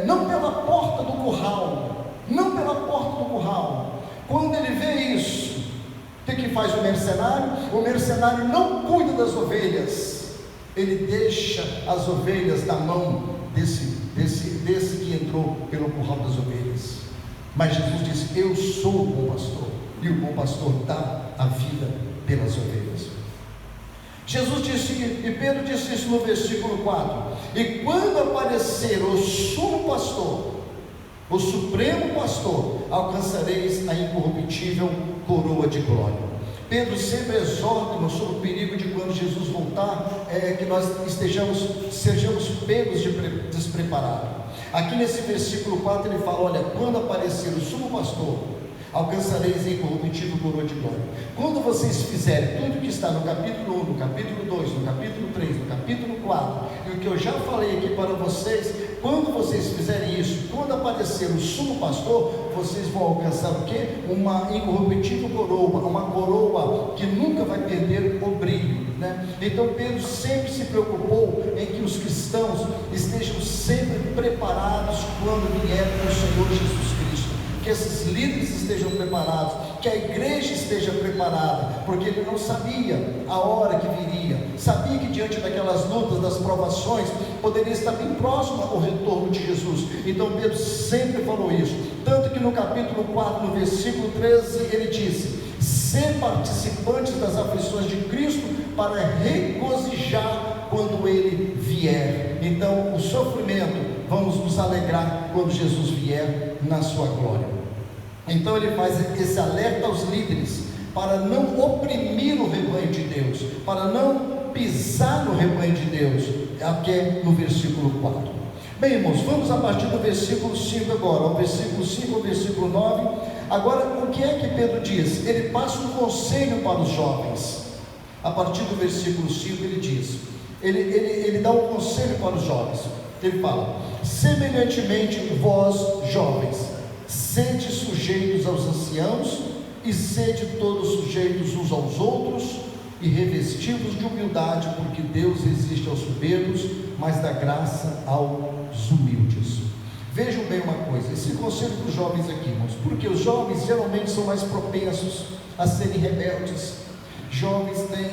não pela porta do curral, não pela porta do curral, quando ele vê isso, o que faz o mercenário? O mercenário não cuida das ovelhas, ele deixa as ovelhas na mão desse que entrou pelo curral das ovelhas. Mas Jesus disse: eu sou o bom pastor, e o bom pastor dá a vida pelas ovelhas. Jesus disse, e Pedro disse isso no versículo 4: e quando aparecer o sumo pastor, o supremo pastor, alcançareis a incorruptível coroa de glória. Pedro sempre exorta-nos sobre o perigo de, quando Jesus voltar, que nós sejamos pegos despreparados. Aqui nesse versículo 4 ele fala: olha, quando aparecer o sumo pastor, alcançareis a incorruptível coroa de glória. Quando vocês fizerem tudo que está no capítulo 1, no capítulo 2, no capítulo 3, no capítulo 4, e o que eu já falei aqui para vocês, quando vocês fizerem isso, quando aparecer o sumo pastor, vocês vão alcançar o quê? Uma incorruptível coroa, uma coroa que nunca vai perder o brilho, né? Então Pedro sempre se preocupou em que os cristãos estejam sempre preparados quando vier o Senhor Jesus Cristo, que esses líderes estejam preparados, que a igreja esteja preparada, porque ele não sabia a hora que viria, sabia que diante daquelas lutas, das provações, poderia estar bem próximo ao retorno de Jesus. Então Pedro sempre falou isso, tanto que no capítulo 4, no versículo 13, ele disse: ser participantes das aflições de Cristo, para regozijar quando ele vier. Então o sofrimento, vamos nos alegrar quando Jesus vier na sua glória. Então ele faz esse alerta aos líderes, para não oprimir o rebanho de Deus, para não pisar no rebanho de Deus, aqui é no versículo 4. Bem, irmãos, vamos a partir do versículo 5 agora, ao versículo 5 ao versículo 9. Agora, o que é que Pedro diz? Ele passa um conselho para os jovens. A partir do versículo 5 ele diz, ele dá um conselho para os jovens. Ele fala: semelhantemente vós jovens, sede sujeitos aos anciãos, e sede todos sujeitos uns aos outros, e revestidos de humildade, porque Deus resiste aos soberbos, mas dá graça aos humildes. Vejam bem uma coisa, esse conselho para os jovens aqui, irmãos, porque os jovens geralmente são mais propensos a serem rebeldes. Jovens têm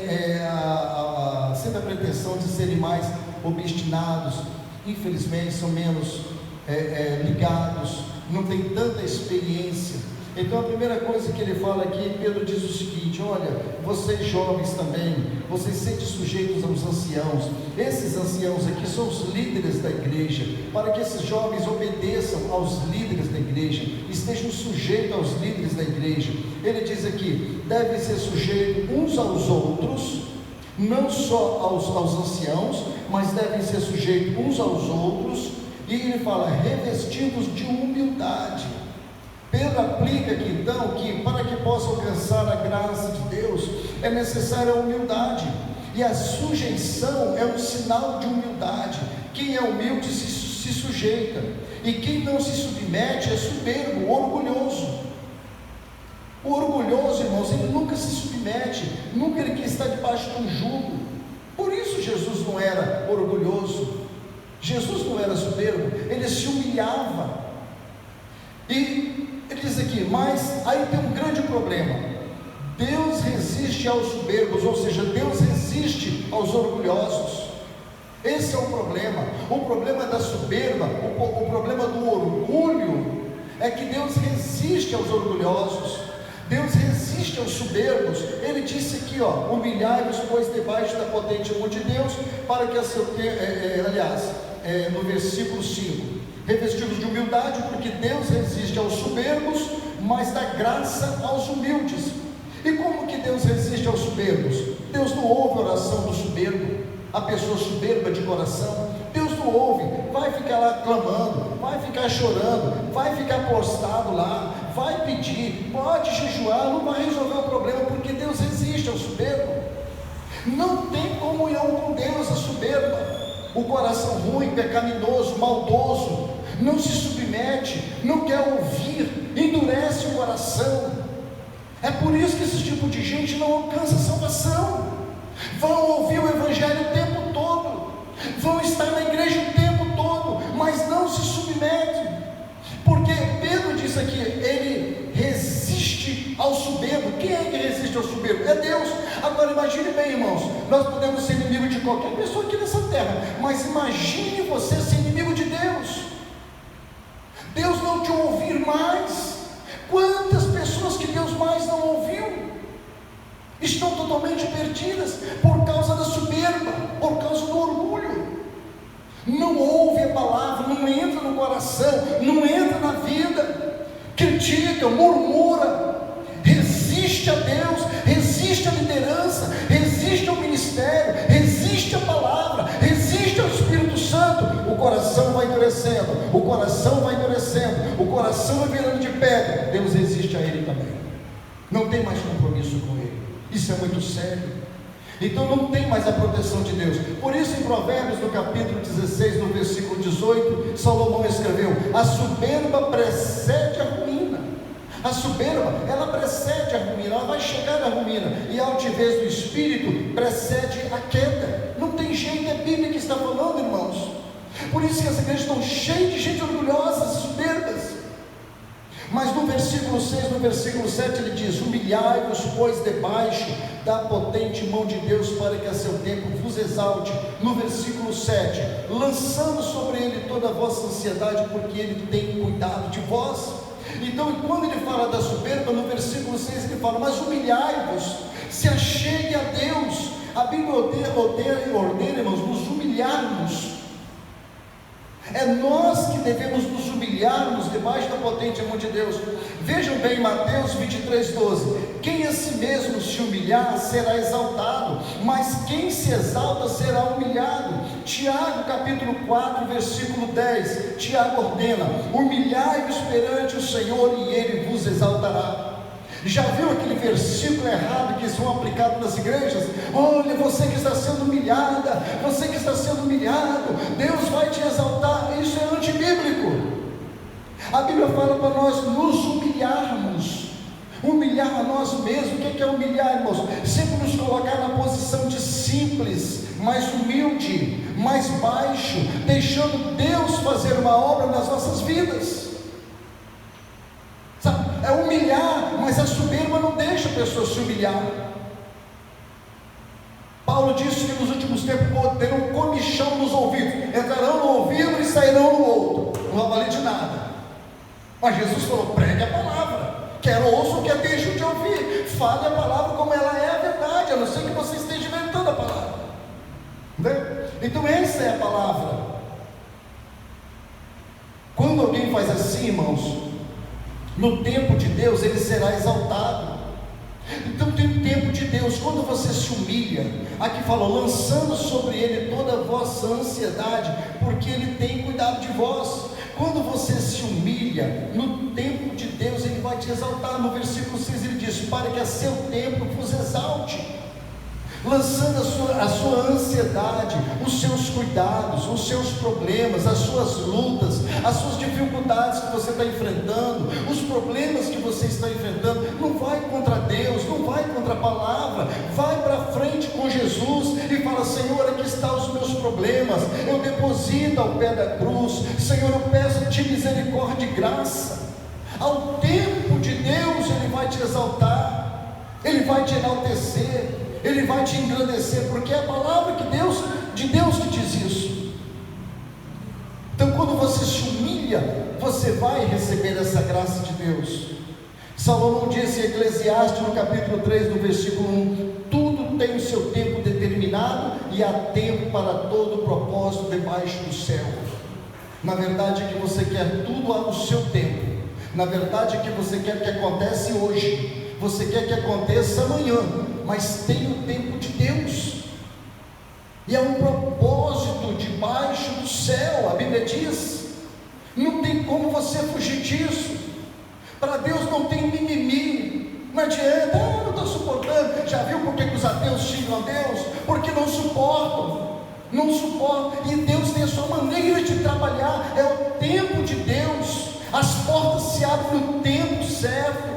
sempre a pretensão de serem mais obstinados, infelizmente são menos ligados, não têm tanta experiência. Então a primeira coisa que ele fala aqui, Pedro diz o seguinte: olha, vocês jovens também, vocês sejam sujeitos aos anciãos. Esses anciãos aqui são os líderes da igreja, para que esses jovens obedeçam aos líderes da igreja, estejam sujeitos aos líderes da igreja. Ele diz aqui, devem ser sujeitos uns aos outros, não só aos anciãos, mas devem ser sujeitos uns aos outros. E ele fala, revestidos de humildade. Pedro aplica aqui então que para que possa alcançar a graça de Deus é necessária a humildade, e a sujeição é um sinal de humildade. Quem é humilde se sujeita, e quem não se submete é soberbo, orgulhoso. O orgulhoso, irmãos, ele nunca se submete, nunca ele quer estar debaixo de um jugo. Por isso Jesus não era orgulhoso, Jesus não era soberbo, ele se humilhava. E ele diz aqui, mas aí tem um grande problema: Deus resiste aos soberbos, ou seja, Deus resiste aos orgulhosos. Esse é o problema. O problema da soberba, o problema do orgulho, é que Deus resiste aos orgulhosos, Deus resiste aos soberbos. Ele disse aqui, humilhai-vos, pois, debaixo da potente mão de Deus, para que a seu tempo, no versículo 5, revestidos de humildade, porque Deus resiste aos soberbos, mas dá graça aos humildes. E como que Deus resiste aos soberbos? Deus não ouve a oração do soberbo, a pessoa soberba de coração. Deus não ouve, vai ficar lá clamando, vai ficar chorando, vai ficar postado lá, vai pedir, pode jejuar, não vai resolver o problema, porque Deus resiste ao soberbo. Não tem comunhão com Deus a soberba. O coração ruim, pecaminoso, maldoso, não se submete, não quer ouvir, endurece o coração. É por isso que esse tipo de gente não alcança salvação. Vão ouvir o evangelho o tempo todo, vão estar na igreja o tempo todo, mas não se submetem. Porque Pedro diz aqui, ele resiste ao soberbo. Quem é que resiste ao soberbo? É Deus. Agora imagine bem, irmãos, nós podemos ser inimigo de qualquer pessoa aqui nessa terra, mas imagine você ser inimigo de Deus. Deus não te ouvir mais. Quantas pessoas que Deus mais não ouviu estão totalmente perdidas por causa da soberba, por causa do orgulho. Não ouve a palavra, não entra no coração, não entra na vida, critica, murmura, resiste a Deus, resiste à liderança, resiste ao ministério, resiste à palavra, resiste ao Espírito Santo. O coração vai endurecendo, o coração vai endurecendo, o coração vai virando de pedra. Deus resiste a ele também, não tem mais compromisso com ele. Isso é muito sério. Então não tem mais a proteção de Deus. Por isso em Provérbios, no capítulo 16, no versículo 18, Salomão escreveu: a soberba precede a ruína. A soberba, ela precede a ruína, ela vai chegar à ruína, e a altivez do espírito precede a queda. Não tem jeito, é a Bíblia que está falando, irmãos. Por isso que as igrejas estão cheias de gente orgulhosa, soberbas. Mas no versículo 6, no versículo 7 ele diz: humilhai-vos, pois, debaixo da potente mão de Deus, para que a seu tempo vos exalte. No versículo 7, lançando sobre ele toda a vossa ansiedade, porque ele tem cuidado de vós. Então, quando ele fala da soberba, no versículo 6 ele fala: mas humilhai-vos, se achegue a Deus. A Bíblia ordena, irmãos, nos humilharmos. É nós que devemos nos humilharmos debaixo da potente mão de Deus. Vejam bem Mateus 23:12: quem a si mesmo se humilhar será exaltado, mas quem se exalta será humilhado. Tiago capítulo 4 versículo 10, Tiago ordena: humilhai-vos perante o Senhor e Ele vos exaltará. Já viu aquele versículo errado que são aplicados nas igrejas? Olha, você que está sendo humilhada, você que está sendo humilhado, Deus vai te exaltar. Isso é antibíblico. A Bíblia fala para nós nos humilharmos, humilhar a nós mesmos. O que é humilhar, irmãos? Sempre nos colocar na posição de simples, mais humilde, mais baixo, deixando Deus fazer uma obra nas nossas vidas. Sabe? É humilhar, mas a soberba não deixa a pessoa se humilhar. Paulo disse que nos últimos tempos terão um comichão nos ouvidos, entrarão no ouvido e sairão no outro, não vai valer de nada. Mas Jesus falou: pregue a palavra, quer ouçam, quer deixem de ouvir, fale a palavra como ela é a verdade, a não ser que você esteja inventando a palavra, né? Então essa é a palavra. Quando alguém faz assim, irmãos, no tempo de Deus ele será exaltado. Então tem o tempo de Deus, quando você se humilha, aqui fala: lançando sobre ele toda a vossa ansiedade, porque ele tem cuidado de vós. Quando você se humilha, no tempo de Deus ele vai te exaltar. No versículo 6 ele diz: para que a seu tempo vos exalte, lançando a sua ansiedade, os seus cuidados, os seus problemas, as suas lutas, as suas dificuldades que você está enfrentando, os problemas que você está enfrentando. Não vai contra Deus, não vai contra a palavra, vai para frente com Jesus e fala: Senhor, aqui estão os meus problemas, eu deposito ao pé da cruz. Senhor, eu peço-te misericórdia e graça. Ao tempo de Deus ele vai te exaltar, ele vai te enaltecer, ele vai te engrandecer, porque é a palavra de Deus que diz isso. Então quando você se humilha, você vai receber essa graça de Deus. Salomão disse em Eclesiastes no capítulo 3 no versículo 1: tudo tem o seu tempo determinado e há tempo para todo propósito debaixo do céu. Na verdade é que você quer tudo ao seu tempo, na verdade é que você quer que aconteça hoje, você quer que aconteça amanhã, mas tem o tempo de Deus, e é um propósito debaixo do céu. A Bíblia diz, não tem como você fugir disso. Para Deus não tem mimimi, não adianta: não estou suportando. Já viu por que os ateus xingam a Deus? Porque não suportam, e Deus tem a sua maneira de trabalhar, é o tempo de Deus, as portas se abrem no tempo certo.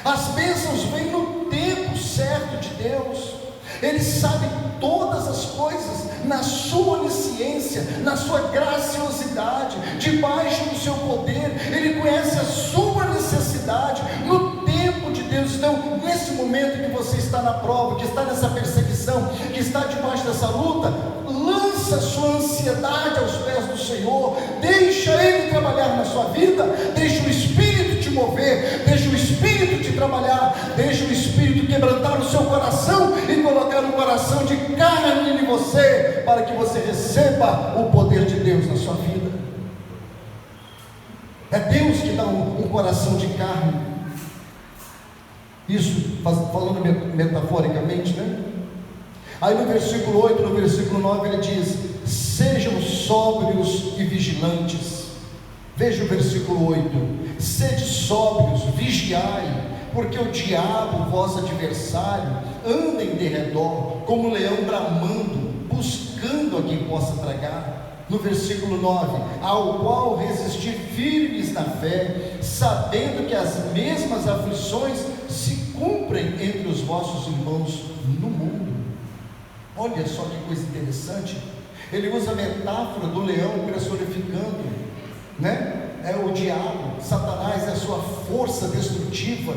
As bênçãos vêm no tempo certo de Deus. Ele sabe todas as coisas, na sua onisciência, na sua graciosidade, debaixo do seu poder. Ele conhece a sua necessidade no tempo de Deus. Então, nesse momento que você está na prova, que está nessa perseguição, que está debaixo dessa luta, lança a sua ansiedade aos pés do Senhor, deixa Ele trabalhar na sua vida, deixa o Espírito te mover, deixa o Espírito te trabalhar, deixa o Espírito quebrantar o seu coração e colocar um coração de carne em você, para que você receba o poder de Deus na sua vida. É Deus que dá um coração de carne, isso falando metaforicamente, né? Aí no versículo 8, no versículo 9 ele diz: sejam sóbrios e vigilantes. Veja o versículo 8: sede sóbrios, vigiai, porque o diabo, vosso adversário, anda em derredor, como um leão bramando, buscando a quem possa tragar. No versículo 9: ao qual resistir firmes na fé, sabendo que as mesmas aflições se cumprem entre os vossos irmãos no mundo. Olha só que coisa interessante. Ele usa a metáfora do leão personificando, né? É o diabo, Satanás é a sua força destrutiva.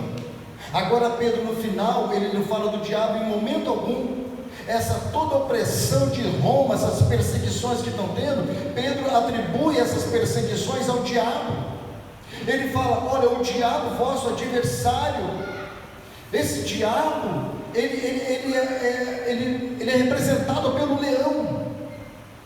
Agora Pedro no final, ele não fala do diabo em momento algum. Essa toda opressão de Roma, essas perseguições que estão tendo, Pedro atribui essas perseguições ao diabo. Ele fala: olha, o diabo, vosso adversário. Esse diabo, ele é representado pelo leão.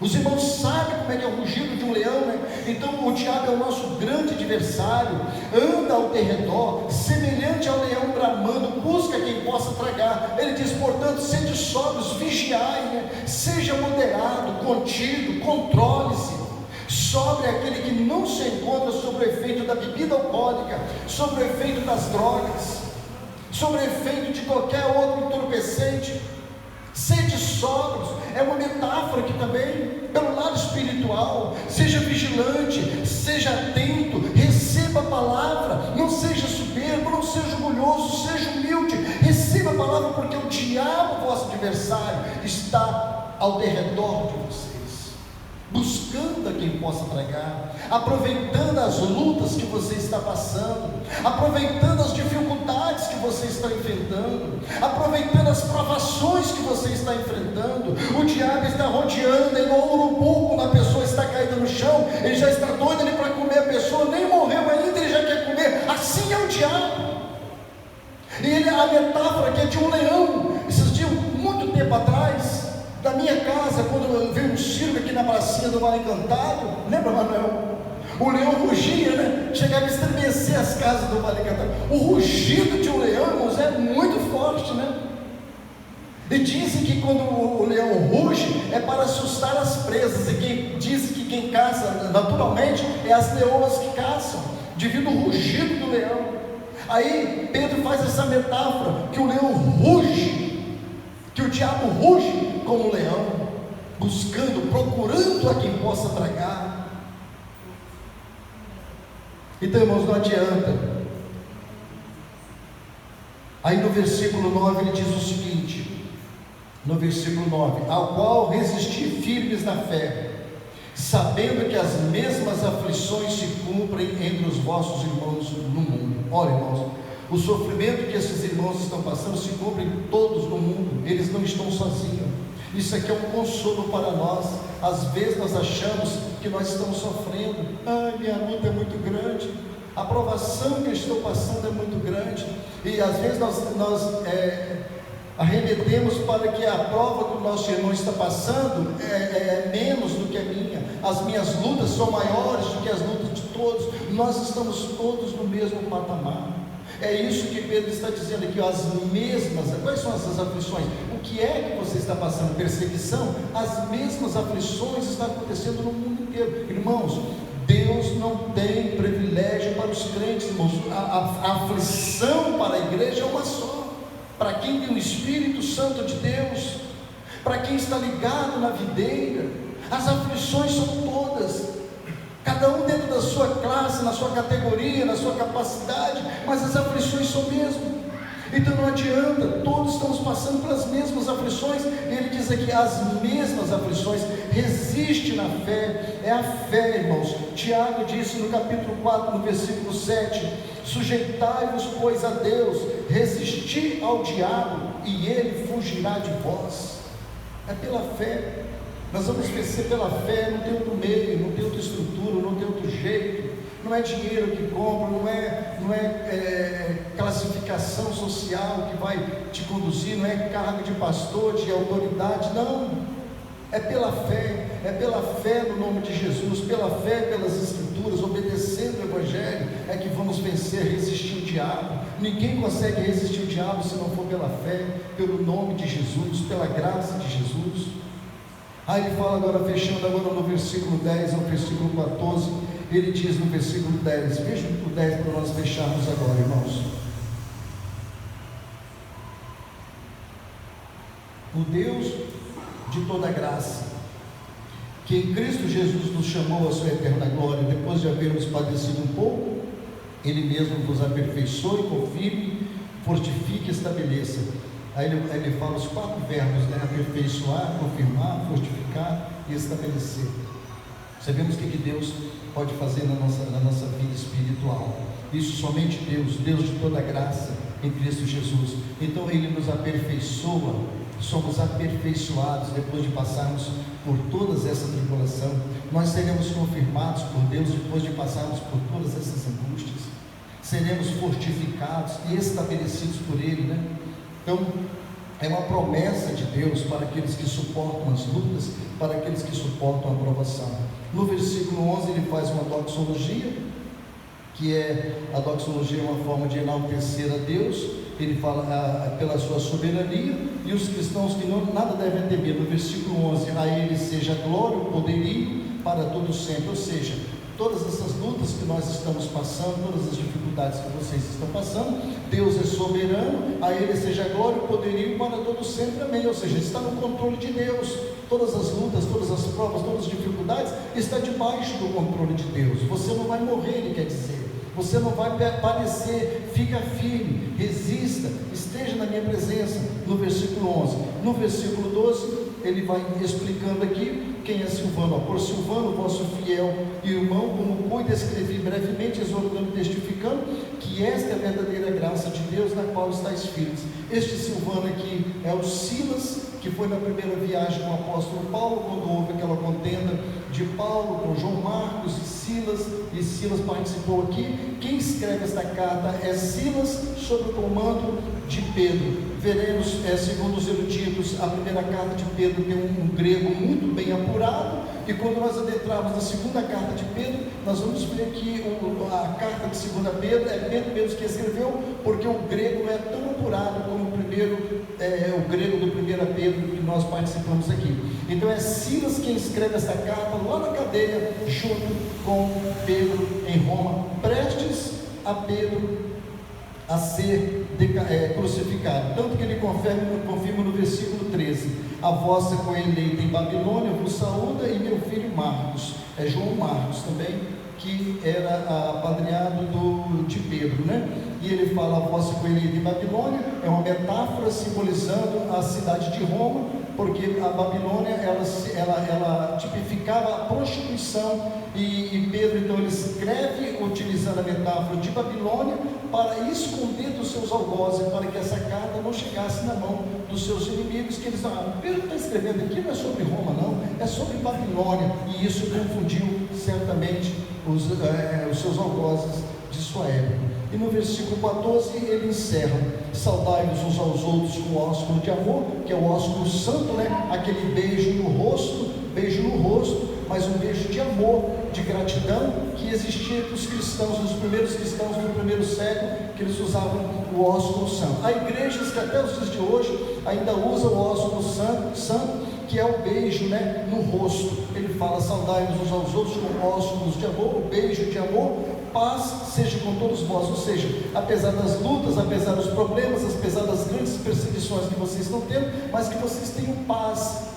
Os irmãos sabem como é que é o rugido de um leão, né? Então o diabo é o nosso grande adversário, anda ao derredor, semelhante ao leão bramando, busca quem possa tragar. Ele diz, portanto, sede sóbrios, vigiai, né? Seja moderado, contido, controle-se. Sobre aquele que não se encontra sob o efeito da bebida alcoólica, sobre o efeito das drogas, sobre o efeito de qualquer outro entorpecente. Sede sóbrios, é uma metáfora que também, pelo lado espiritual, seja vigilante, seja atento, receba a palavra, não seja soberbo, não seja orgulhoso, seja humilde, receba a palavra, porque o diabo, vosso adversário, está ao derredor de vocês, buscando a quem possa tragar, aproveitando as lutas que você está passando, aproveitando as dificuldades que você está enfrentando, aproveitando as provações que você está enfrentando. O diabo está rodeando, igual um urubu, quando a pessoa está caída no chão, ele já está doido para comer a pessoa, nem morreu ainda, ele já quer comer. Assim é o diabo. E a metáfora que é de um leão. Esses dias, muito tempo atrás, da minha casa, quando veio um circo aqui na pracinha do Vale Encantado, lembra, Manuel? O leão rugia, né? Chegava a estremecer as casas do Vale Encantado. O rugido de um leão, irmãos, é muito forte, né? E dizem que quando o leão ruge é para assustar as presas. E dizem que quem caça naturalmente é as leoas que caçam, devido ao rugido do leão. Aí Pedro faz essa metáfora, que o leão ruge, que o diabo ruge como um leão, buscando, procurando a quem possa tragar. Então, irmãos, não adianta. Aí no versículo 9 ele diz o seguinte, no versículo 9: ao qual resisti firmes na fé, sabendo que as mesmas aflições se cumprem entre os vossos irmãos no mundo. Olha, irmãos, o sofrimento que esses irmãos estão passando se cumpre todos no mundo, eles não estão sozinhos. Isso aqui é um consolo para nós. Às vezes nós achamos que nós estamos sofrendo. Minha luta é muito grande, a provação que eu estou passando é muito grande, e às vezes nós arremetemos para que a prova que o nosso irmão está passando é menos do que a minha. As minhas lutas são maiores do que as lutas de todos. Nós estamos todos no mesmo patamar. É isso que Pedro está dizendo aqui, as mesmas. Quais são essas aflições? O que é que você está passando? Perseguição? As mesmas aflições estão acontecendo no mundo inteiro. Irmãos, Deus não tem privilégio para os crentes, irmãos. A aflição para a igreja é uma só. Para quem tem o Espírito Santo de Deus, para quem está ligado na videira, as aflições são todas. Cada um dentro da sua classe, na sua categoria, na sua capacidade, mas as aflições são mesmo. Então não adianta, todos estamos passando pelas mesmas aflições. Ele diz aqui, as mesmas aflições. Resiste na fé, é a fé, irmãos. Tiago disse no capítulo 4, no versículo 7: sujeitai-vos, pois, a Deus, resisti ao diabo, e ele fugirá de vós. É pela fé. Nós vamos vencer pela fé, não tem outro meio, não tem outra estrutura, não tem outro jeito. Não é dinheiro que compra, não é classificação social que vai te conduzir, não é cargo de pastor, de autoridade, não. É pela fé no nome de Jesus, pela fé, pelas Escrituras, obedecendo o Evangelho, é que vamos vencer, resistir o diabo. Ninguém consegue resistir o diabo se não for pela fé, pelo nome de Jesus, pela graça de Jesus. Aí ele fala agora, fechando agora no versículo 10 ao versículo 14, ele diz no versículo 10, veja o 10 para nós fecharmos agora, irmãos. O Deus de toda graça, que em Cristo Jesus nos chamou à sua eterna glória, depois de havermos padecido um pouco, Ele mesmo vos aperfeiçoe, confirme, fortifique e estabeleça. Aí ele fala os 4 verbos, né? Aperfeiçoar, confirmar, fortificar e estabelecer. Sabemos o que Deus pode fazer na nossa vida espiritual. Isso somente Deus de toda graça em Cristo Jesus. Então Ele nos aperfeiçoa, somos aperfeiçoados depois de passarmos por todas essa tribulação. Nós seremos confirmados por Deus depois de passarmos por todas essas angústias. Seremos fortificados e estabelecidos por Ele, né? Então, É uma promessa de Deus para aqueles que suportam as lutas, para aqueles que suportam a provação. No versículo 11 ele faz uma doxologia, que é a doxologia é uma forma de enaltecer a Deus. Ele fala pela sua soberania, e os cristãos que nada devem temer. No versículo 11, a Ele seja glória, o poderio para todo sempre. Ou seja, todas essas lutas que nós estamos passando, todas as dificuldades que vocês estão passando, Deus é soberano, a Ele seja glória, o poderio para todo sempre, amém. Ou seja, está no controle de Deus. Todas as lutas, todas as provas, todas as dificuldades, está debaixo do controle de Deus. Você não vai morrer, Ele quer dizer. Você não vai padecer. Fica firme, resista, esteja na minha presença. No versículo 11. No versículo 12, ele vai explicando aqui quem é Silvano. Por Silvano, vosso fiel irmão, como cuida, escrevi brevemente, exortando e testificando que esta é a verdadeira graça de Deus, na qual estáis firmes. Este Silvano aqui é o Silas, que foi na primeira viagem com o apóstolo Paulo, quando houve aquela contenda de Paulo com João Marcos e Silas participou aqui. Quem escreve esta carta é Silas, sob o comando de Pedro. Veremos, segundo os eruditos, a primeira carta de Pedro tem um grego muito bem apurado, e quando nós adentrarmos na segunda carta de Pedro, nós vamos ver que a carta de 2 Pedro é Pedro mesmo que escreveu, porque o grego não é tão apurado como o grego do 1 Pedro que nós participamos aqui. Então é Silas quem escreve essa carta lá na cadeia, junto com Pedro em Roma, prestes a Pedro a ser crucificado. Tanto que ele confirma no versículo 13: a vossa coeleita em Babilônia vos saúda, e meu filho Marcos. É João Marcos também, que era apadrinhado de Pedro, né? E ele fala: a vossa coeleita em Babilônia, é uma metáfora simbolizando a cidade de Roma, porque a Babilônia ela tipificava a prostituição, e Pedro então ele escreve utilizando a metáfora de Babilônia para esconder dos seus algozes, para que essa carta não chegasse na mão dos seus inimigos, que eles Pedro está escrevendo aqui, não é sobre Roma não, é sobre Babilônia, e isso confundiu certamente os seus algozes de sua época. E no versículo 14 ele encerra: saudai-vos uns aos outros com o ósculo de amor, que é o ósculo santo, né? Aquele beijo no rosto, mas um beijo de amor, de gratidão, que existia entre os cristãos, os primeiros cristãos do primeiro século, que eles usavam o ósculo santo. Há igrejas que até os dias de hoje ainda usam o ósculo santo, que é o beijo, né, no rosto. Ele fala: saudai-vos uns aos outros com ósculos de amor, o beijo de amor, paz seja com todos vós. Ou seja, apesar das lutas, apesar dos problemas, apesar das grandes perseguições que vocês estão tendo, mas que vocês tenham paz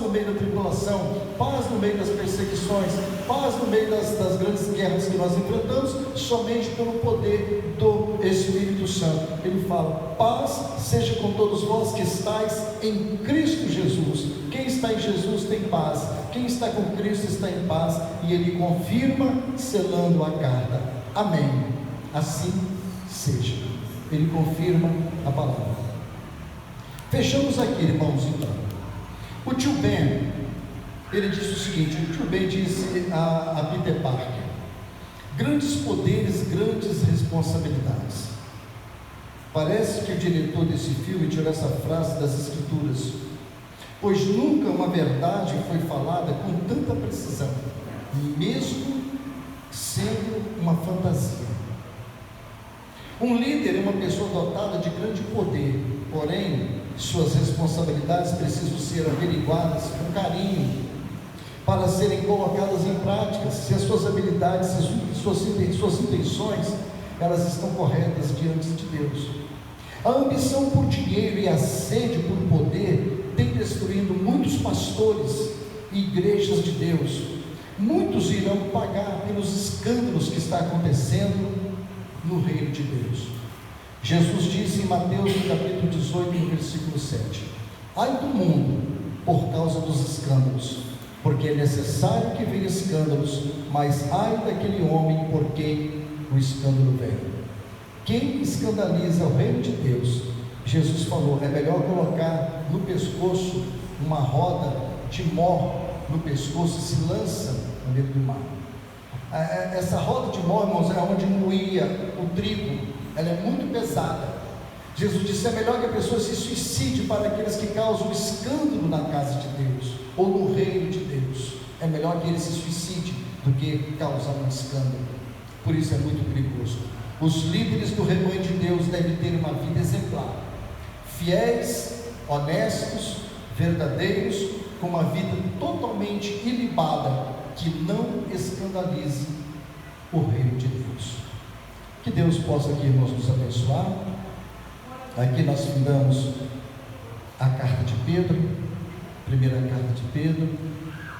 no meio da tribulação, paz no meio das perseguições, paz no meio das grandes guerras que nós enfrentamos, somente pelo poder do Espírito Santo. Ele fala: paz seja com todos vós que estáis em Cristo Jesus. Quem está em Jesus tem paz, quem está com Cristo está em paz, e ele confirma selando a carta. Amém. Assim seja. Ele confirma a palavra. Fechamos aqui, irmãos, então. O tio Ben, ele disse o seguinte: o tio Ben disse a Peter Parker: grandes poderes, grandes responsabilidades. Parece que o diretor desse filme tirou essa frase das Escrituras, pois nunca uma verdade foi falada com tanta precisão, mesmo sendo uma fantasia. Um líder é uma pessoa dotada de grande poder, porém suas responsabilidades precisam ser averiguadas com carinho para serem colocadas em prática, se as suas habilidades, se as suas intenções, elas estão corretas diante de Deus. A ambição por dinheiro e a sede por poder tem destruído muitos pastores e igrejas de Deus. Muitos irão pagar pelos escândalos que está acontecendo no reino de Deus. Jesus disse em Mateus, no capítulo 18, no versículo 7: ai do mundo por causa dos escândalos, porque é necessário que venham escândalos, mas ai daquele homem por quem o escândalo vem. Quem escandaliza o reino de Deus, Jesus falou, é melhor colocar no pescoço uma roda de mó no pescoço e se lança no meio do mar. Essa roda de mó, irmãos, é onde moía o trigo. Ela é muito pesada. Jesus disse: é melhor que a pessoa se suicide para aqueles que causam escândalo na casa de Deus, ou no reino de Deus. É melhor que ele se suicide do que causar um escândalo. Por isso é muito perigoso. Os líderes do rebanho de Deus devem ter uma vida exemplar, fiéis, honestos, verdadeiros, com uma vida totalmente ilibada, que não escandalize o reino de Deus. Que Deus possa aqui, irmãos, nos abençoar. Aqui nós fundamos a carta de Pedro, primeira carta de Pedro,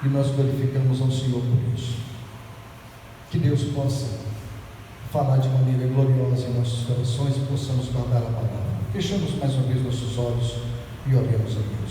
e nós glorificamos ao Senhor por isso. Que Deus possa falar de maneira gloriosa em nossos corações e possamos guardar a palavra. Fechamos mais uma vez nossos olhos e oremos a Deus.